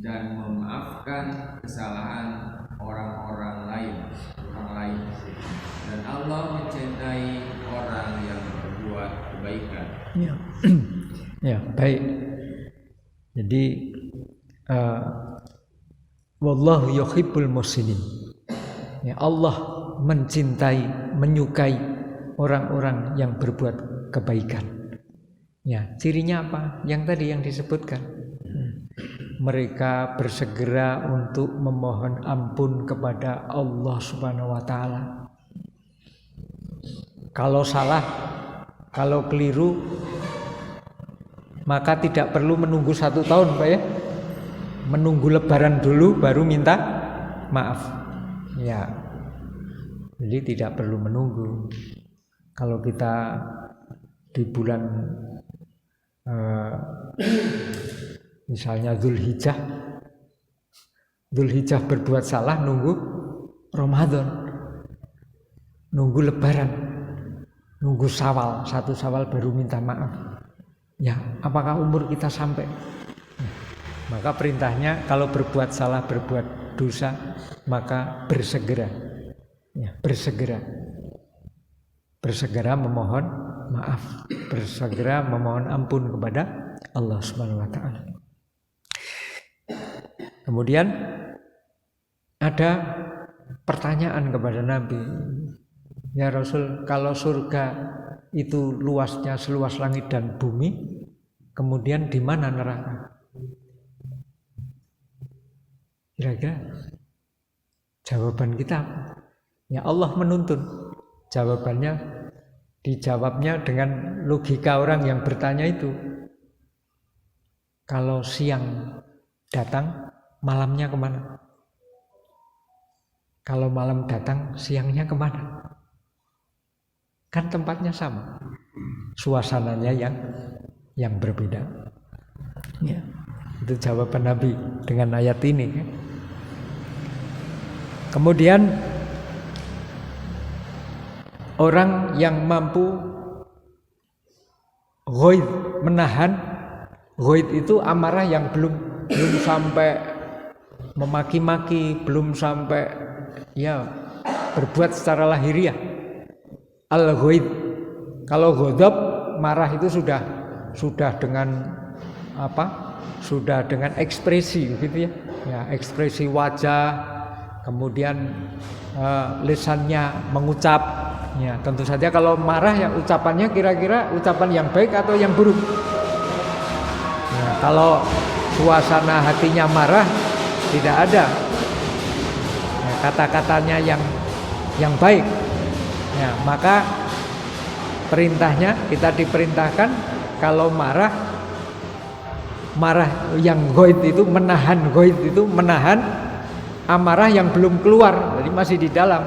dan memaafkan kesalahan orang lain. Dan Allah mencintai orang yang berbuat kebaikan. Ya, ya baik. Jadi wallahu yuhibbul muhsinin. Ya, Allah mencintai, menyukai orang-orang yang berbuat kebaikan. Ya, cirinya apa? Yang tadi yang disebutkan. Mereka bersegera untuk memohon ampun kepada Allah Subhanahu wa taala. Kalau salah, kalau keliru, maka tidak perlu menunggu 1 tahun, Pak ya. Menunggu lebaran dulu baru minta maaf. Ya. Jadi tidak perlu menunggu. Kalau kita di bulan misalnya Dzulhijjah berbuat salah, nunggu Ramadan, nunggu lebaran, nunggu Syawal, 1 Syawal baru minta maaf. Ya, apakah umur kita sampai? Maka perintahnya kalau berbuat salah, berbuat dosa, maka bersegera. Ya, bersegera memohon maaf, bersegera memohon ampun kepada Allah Subhanahu wa taala. Kemudian ada pertanyaan kepada Nabi, ya Rasul, kalau surga itu luasnya seluas langit dan bumi, kemudian di mana neraka? Kira-kira jawaban kita apa? Ya Allah menuntun. Jawabannya dijawabnya dengan logika orang yang bertanya itu. Kalau siang datang, malamnya kemana? Kalau malam datang, siangnya kemana? Kan tempatnya sama, suasananya yang berbeda. Ya, itu jawaban Nabi dengan ayat ini. Kemudian orang yang mampu ghaid, menahan ghaid itu amarah yang belum sampai memaki-maki, belum sampai ya berbuat secara lahiriah. Al-ghaid, kalau ghadab marah itu sudah dengan apa? sudah dengan ekspresi gitu ya. Ya, ekspresi wajah, kemudian lisannya mengucap. Ya, tentu saja kalau marah ya ucapannya kira-kira ucapan yang baik atau yang buruk. Ya, kalau suasana hatinya marah tidak ada ya, kata-katanya yang baik. Ya, maka perintahnya kita diperintahkan kalau marah yang ghaid itu menahan amarah yang belum keluar, jadi masih di dalam.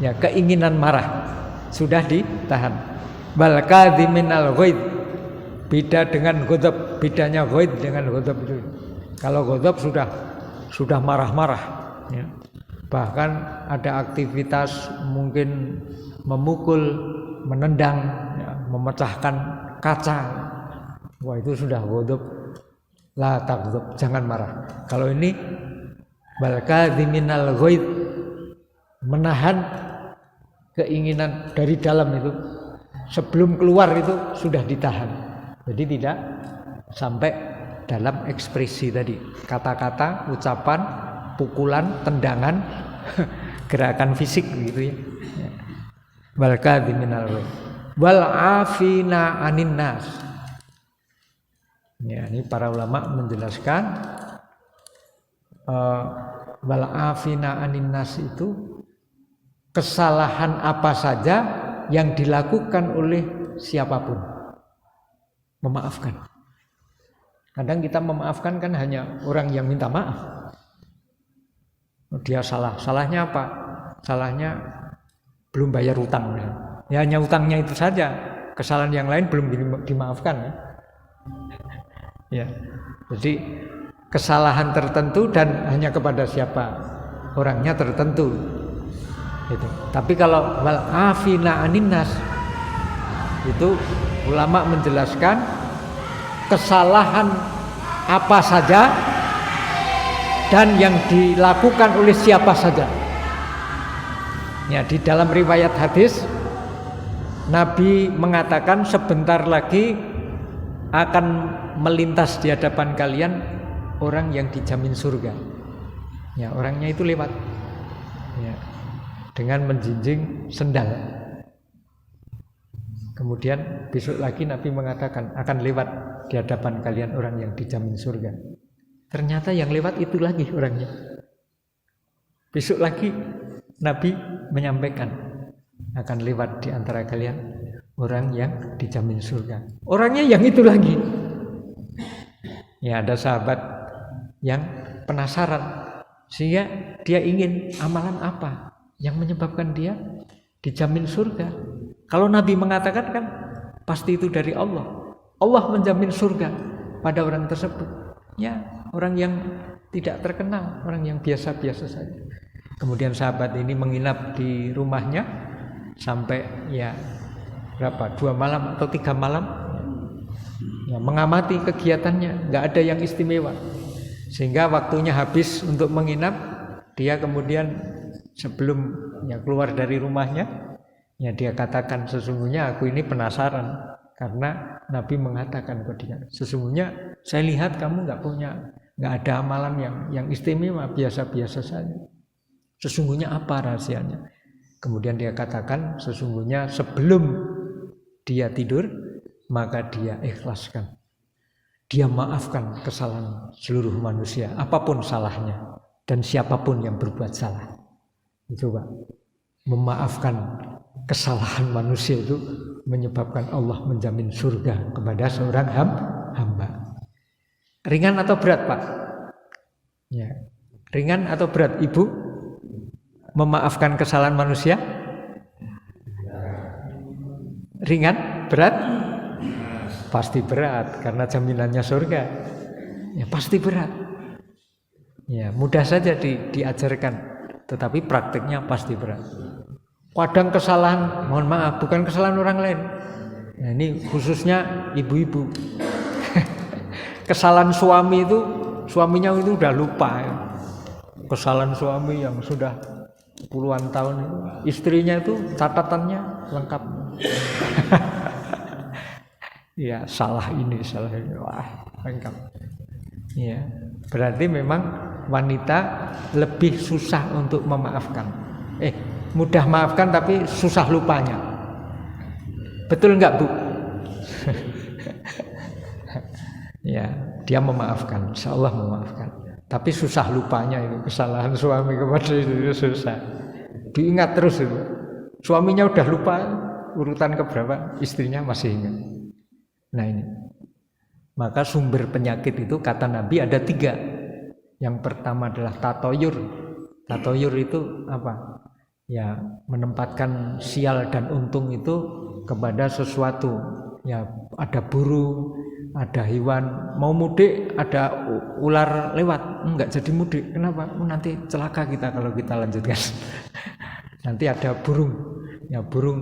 Ya, keinginan marah sudah ditahan. Bal kadhiminal ghaid, beda dengan ghadab, bedanya ghaid dengan ghadab itu. Kalau ghadab sudah marah-marah ya. Bahkan ada aktivitas mungkin memukul, menendang ya, memecahkan kaca. Wah, itu sudah ghadab. La taghdab, jangan marah. Kalau ini bal kadhiminal ghaid, menahan keinginan dari dalam itu sebelum keluar itu sudah ditahan. Jadi tidak sampai dalam ekspresi tadi, kata-kata, ucapan, pukulan, tendangan, gerakan fisik gitu ya. Wal kadhiminal ghaid wal afina anin nas. Ya, ini para ulama menjelaskan wal afina anin nas itu kesalahan apa saja yang dilakukan oleh siapapun, memaafkan. Kadang kita memaafkan kan hanya orang yang minta maaf. Dia salah. Salahnya apa? Salahnya belum bayar utang. Ya, hanya utangnya itu saja. Kesalahan yang lain belum dimaafkan. Ya. Jadi kesalahan tertentu dan hanya kepada siapa orangnya tertentu. Itu. Tapi kalau wal afina aninnas itu ulama menjelaskan kesalahan apa saja dan yang dilakukan oleh siapa saja. Ya, di dalam riwayat hadis Nabi mengatakan sebentar lagi akan melintas di hadapan kalian orang yang dijamin surga. Ya, orangnya itu lewat. Ya, dengan menjinjing sendal. Kemudian besok lagi Nabi mengatakan akan lewat di hadapan kalian orang yang dijamin surga. Ternyata yang lewat itu lagi orangnya. Besok lagi Nabi menyampaikan akan lewat di antara kalian orang yang dijamin surga. Orangnya yang itu lagi. Ya, ada sahabat yang penasaran sehingga dia ingin amalan apa yang menyebabkan dia dijamin surga. Kalau Nabi mengatakan kan pasti itu dari Allah. Allah menjamin surga pada orang tersebut. Ya, orang yang tidak terkenal, orang yang biasa-biasa saja. Kemudian sahabat ini menginap di rumahnya sampai ya berapa? 2 malam atau 3 malam. Ya, mengamati kegiatannya, nggak ada yang istimewa. Sehingga waktunya habis untuk menginap, dia kemudian sebelum ya keluar dari rumahnya, ya dia katakan sesungguhnya aku ini penasaran karena Nabi mengatakan kepada dia, sesungguhnya saya lihat kamu nggak ada amalan yang istimewa, biasa-biasa saja. Sesungguhnya apa rahasianya? Kemudian dia katakan sesungguhnya sebelum dia tidur maka dia ikhlaskan, dia maafkan kesalahan seluruh manusia apapun salahnya dan siapapun yang berbuat salah. Itu Pak, memaafkan kesalahan manusia itu menyebabkan Allah menjamin surga kepada seorang hamba. Ringan atau berat Pak? Ya. Ringan atau berat Ibu memaafkan kesalahan manusia? Ringan? Berat? Pasti berat karena jaminannya surga. Ya pasti berat. Ya mudah saja diajarkan, tetapi praktiknya pasti berat. Kadang kesalahan, mohon maaf, bukan kesalahan orang lain. Nah, ini khususnya ibu-ibu. Kesalahan suami itu, suaminya itu udah lupa. Ya. Kesalahan suami yang sudah puluhan tahun itu, istrinya itu catatannya lengkap. Ya salah ini. Wah, lengkap. Ya, berarti memang wanita lebih susah untuk memaafkan. Mudah maafkan tapi susah lupanya. Betul enggak, Bu? Ya, dia memaafkan, insyaallah memaafkan. Tapi susah lupanya itu, kesalahan suami kepada itu susah. Diingat terus itu. Suaminya udah lupa urutan keberapa, istrinya masih ingat. Nah ini. Maka sumber penyakit itu kata Nabi ada 3. Yang pertama adalah tatoyur. Tatoyur itu apa? Ya, menempatkan sial dan untung itu kepada sesuatu. Ya, ada burung, ada hewan, mau mudik ada ular lewat, enggak jadi mudik. Kenapa? Nanti celaka kita kalau kita lanjutkan. Nanti ada burung, ya burung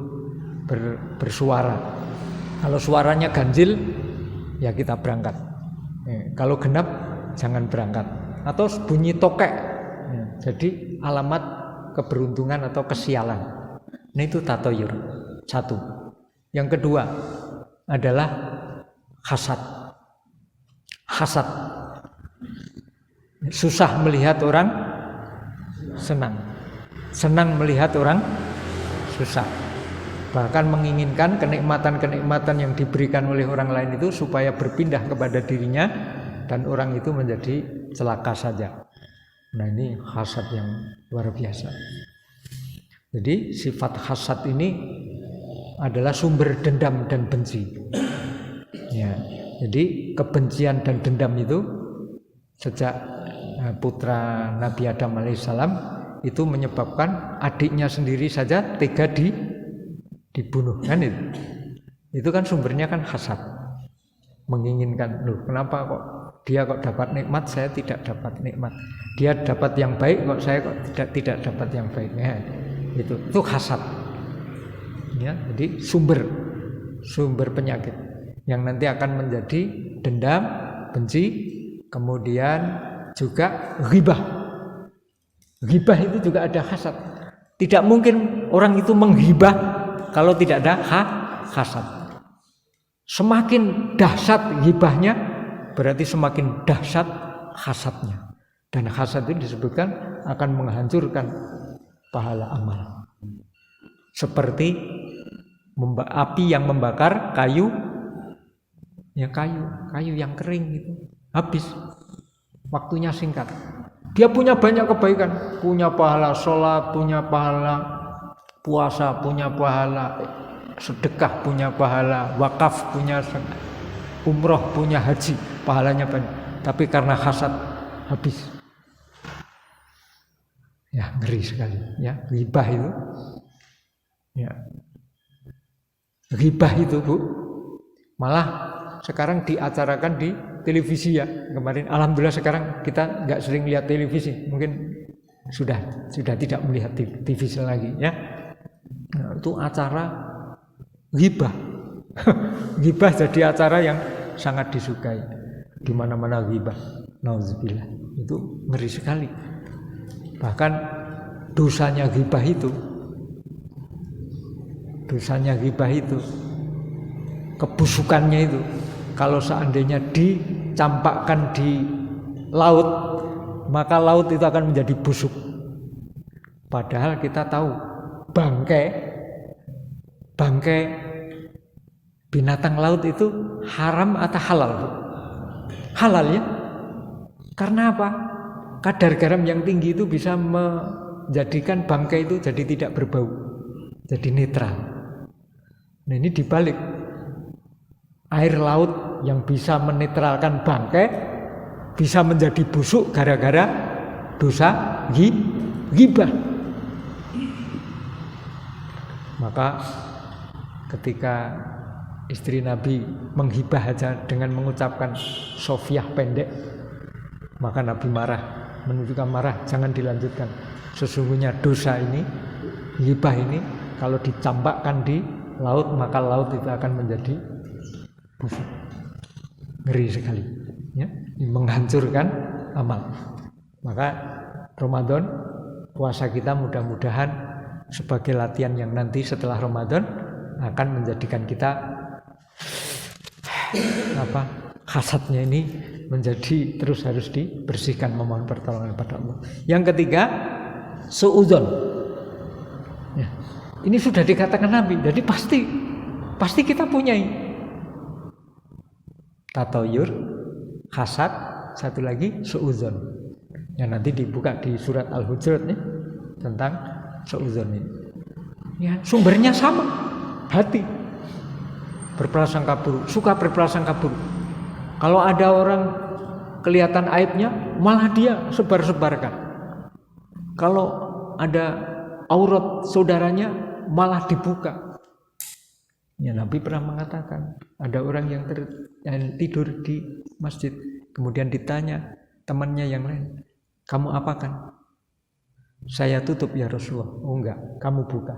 bersuara. Kalau suaranya ganjil, ya kita berangkat. Kalau genap, jangan berangkat. Atau bunyi tokek, ya, jadi alamat keberuntungan atau kesialan. Nah itu tatoyur. 1. Yang kedua adalah hasad. Hasad. Susah melihat orang senang. Senang melihat orang susah. Bahkan menginginkan kenikmatan-kenikmatan yang diberikan oleh orang lain itu supaya berpindah kepada dirinya dan orang itu menjadi celaka saja. Nah ini hasad yang luar biasa. Jadi sifat hasad ini adalah sumber dendam dan benci. Ya, jadi kebencian dan dendam itu sejak putra Nabi Adam alaihissalam itu menyebabkan adiknya sendiri saja tega dibunuh kan itu. Itu kan sumbernya kan hasad. Menginginkan, loh kenapa kok dia kok dapat nikmat, saya tidak dapat nikmat. Dia dapat yang baik kok saya kok tidak dapat yang baik. Ya, itu hasad. Ya, jadi sumber penyakit yang nanti akan menjadi dendam, benci, kemudian juga ghibah. Ghibah itu juga ada hasad. Tidak mungkin orang itu menghibah kalau tidak ada hasad. Semakin dahsyat ghibahnya, berarti semakin dahsyat hasadnya. Dan hasad itu disebutkan akan menghancurkan pahala amal. Seperti api yang membakar kayu, ya kayu yang kering itu habis, waktunya singkat. Dia punya banyak kebaikan, punya pahala sholat, punya pahala puasa, punya pahala sedekah, punya pahala wakaf, punya umroh, punya haji, pahalanya banyak. Tapi karena hasad habis. Ya ngeri sekali. Ya ghibah itu. Ya ghibah itu Bu, malah sekarang diacarakan di televisi ya. Kemarin alhamdulillah sekarang kita nggak sering lihat televisi, mungkin sudah tidak melihat televisi lagi ya. Nah, itu acara ghibah. Ghibah jadi acara yang sangat disukai. Di mana-mana ghibah. Nauzubillah. Itu ngeri sekali. Bahkan dosanya ghibah itu kebusukannya itu kalau seandainya dicampakkan di laut, maka laut itu akan menjadi busuk. Padahal kita tahu bangkai binatang laut itu haram atau halal? Halal ya. Karena apa? Kadar garam yang tinggi itu bisa menjadikan bangkai itu jadi tidak berbau, jadi netral. Nah ini dibalik, air laut yang bisa menetralkan bangkai bisa menjadi busuk gara-gara dosa ghibah. Maka ketika istri Nabi menghibah aja dengan mengucapkan sofiah pendek, maka Nabi marah, menunjukkan marah, jangan dilanjutkan. Sesungguhnya dosa ini, ghibah ini, kalau dicampakkan di laut, maka laut itu akan menjadi busuk. Ngeri sekali ya, menghancurkan amal. Maka Ramadan, puasa kita mudah-mudahan sebagai latihan yang nanti setelah Ramadan akan menjadikan kita hasadnya ini menjadi terus harus dibersihkan, memohon pertolongan pada Allah. Yang ketiga, suudzon. Ya, ini sudah dikatakan Nabi, jadi pasti kita punyai. Tatoyur, hasad, satu lagi suudzon. Yang nanti dibuka di surat Al-Hujurat nih tentang suudzon ini. Ya, sumbernya sama, hati. Berprasangka buruk, suka berprasangka buruk. Kalau ada orang kelihatan aibnya, malah dia sebar-sebarkan. Kalau ada aurat saudaranya, malah dibuka. Ya, Nabi pernah mengatakan, ada orang yang tidur di masjid, kemudian ditanya temannya yang lain, kamu apakan? Saya tutup ya Rasulullah. Oh enggak, kamu buka.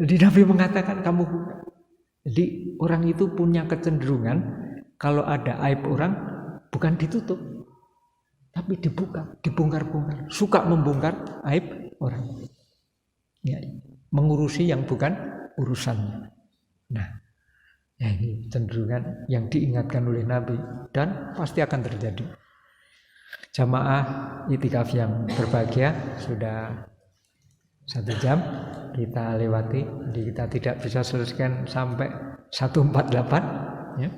Jadi Nabi mengatakan kamu buka. Jadi orang itu punya kecenderungan kalau ada aib orang bukan ditutup, tapi dibuka, dibongkar-bongkar. Suka membongkar aib orang. Ya, mengurusi yang bukan urusannya. Nah, ya ini cenderungan yang diingatkan oleh Nabi dan pasti akan terjadi. Jamaah itikaf yang berbahagia, sudah 1 jam kita lewati, jadi kita tidak bisa selesaikan sampai 148 ya.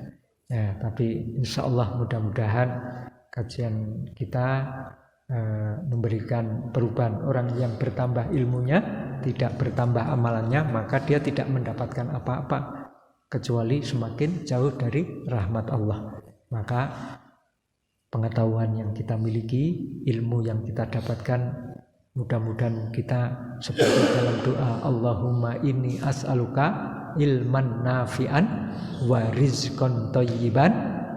Ya, tapi insya Allah mudah-mudahan kajian kita memberikan perubahan. Orang yang bertambah ilmunya, tidak bertambah amalannya, maka dia tidak mendapatkan apa-apa kecuali semakin jauh dari rahmat Allah. Maka pengetahuan yang kita miliki, ilmu yang kita dapatkan, mudah-mudahan kita seperti dalam doa, Allahumma inni as'aluka ilman nafi'an wa rizqan thayyiban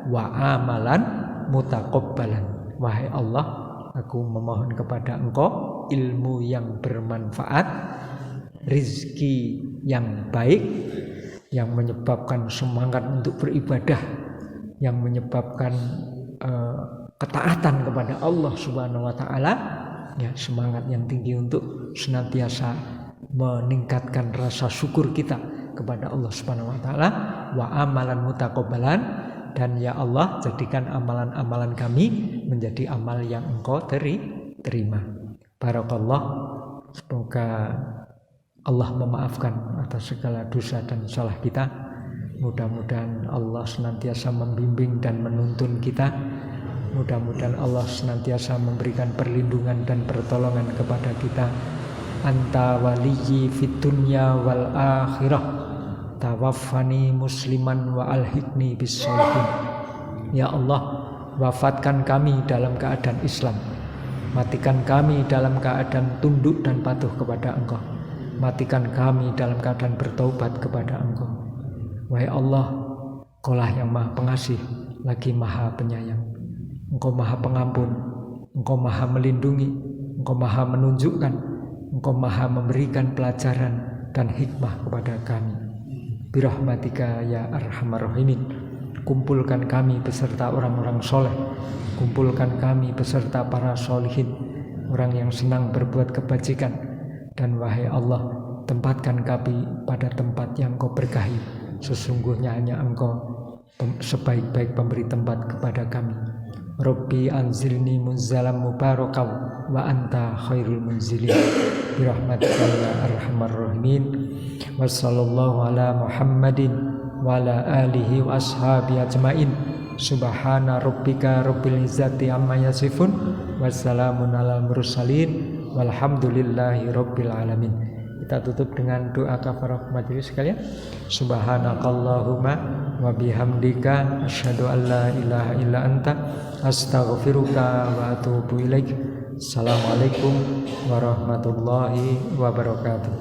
wa amalan mutaqabbalan. Wahai Allah, aku memohon kepada Engkau ilmu yang bermanfaat, rizki yang baik, yang menyebabkan semangat untuk beribadah, yang menyebabkan ketaatan kepada Allah Subhanahu wa taala, ya, semangat yang tinggi untuk senantiasa meningkatkan rasa syukur kita kepada Allah Subhanahu wa taala, wa amalan mutaqabbalan, dan ya Allah jadikan amalan-amalan kami menjadi amal yang Engkau terima. Barakallah, semoga Allah memaafkan atas segala dosa dan salah kita. Mudah-mudahan Allah senantiasa membimbing dan menuntun kita. Mudah-mudahan Allah senantiasa memberikan perlindungan dan pertolongan kepada kita. Anta waliyyi fid dunya wal akhirah, tawaffani musliman wa alhiqni bis sholihin. Ya Allah, wafatkan kami dalam keadaan Islam, matikan kami dalam keadaan tunduk dan patuh kepada Engkau, matikan kami dalam keadaan bertaubat kepada Engkau. Wahai Allah, Engkaulah yang Maha Pengasih lagi Maha Penyayang. Engkau Maha Pengampun, Engkau Maha Melindungi, Engkau Maha Menunjukkan, Engkau Maha memberikan pelajaran dan hikmah kepada kami. Birahmatika ya arhamar rahimin. Kumpulkan kami beserta orang-orang soleh, kumpulkan kami beserta para solihin, orang yang senang berbuat kebajikan. Dan wahai Allah, tempatkan kami pada tempat yang Engkau berkahi. Sesungguhnya hanya Engkau sebaik-baik pemberi tempat kepada kami. Rabbi anzilni munzalam mubarakaw wa anta khairul munzilin. Birahmatika ya arhamar rahimin. Wa sallallahu ala Muhammadin wa ala alihi wa ashabi ajmain. Subhana rabbika rabbil izzati amma yasifun wa salamun alal mursalin walhamdulillahi rabbil alamin. Kita tutup dengan doa kafarah majelis sekalian. Subhanakallahumma wa bihamdika asyhadu an la ilaha illa anta astaghfiruka wa atubu ilaik. Assalamualaikum warahmatullahi wabarakatuh.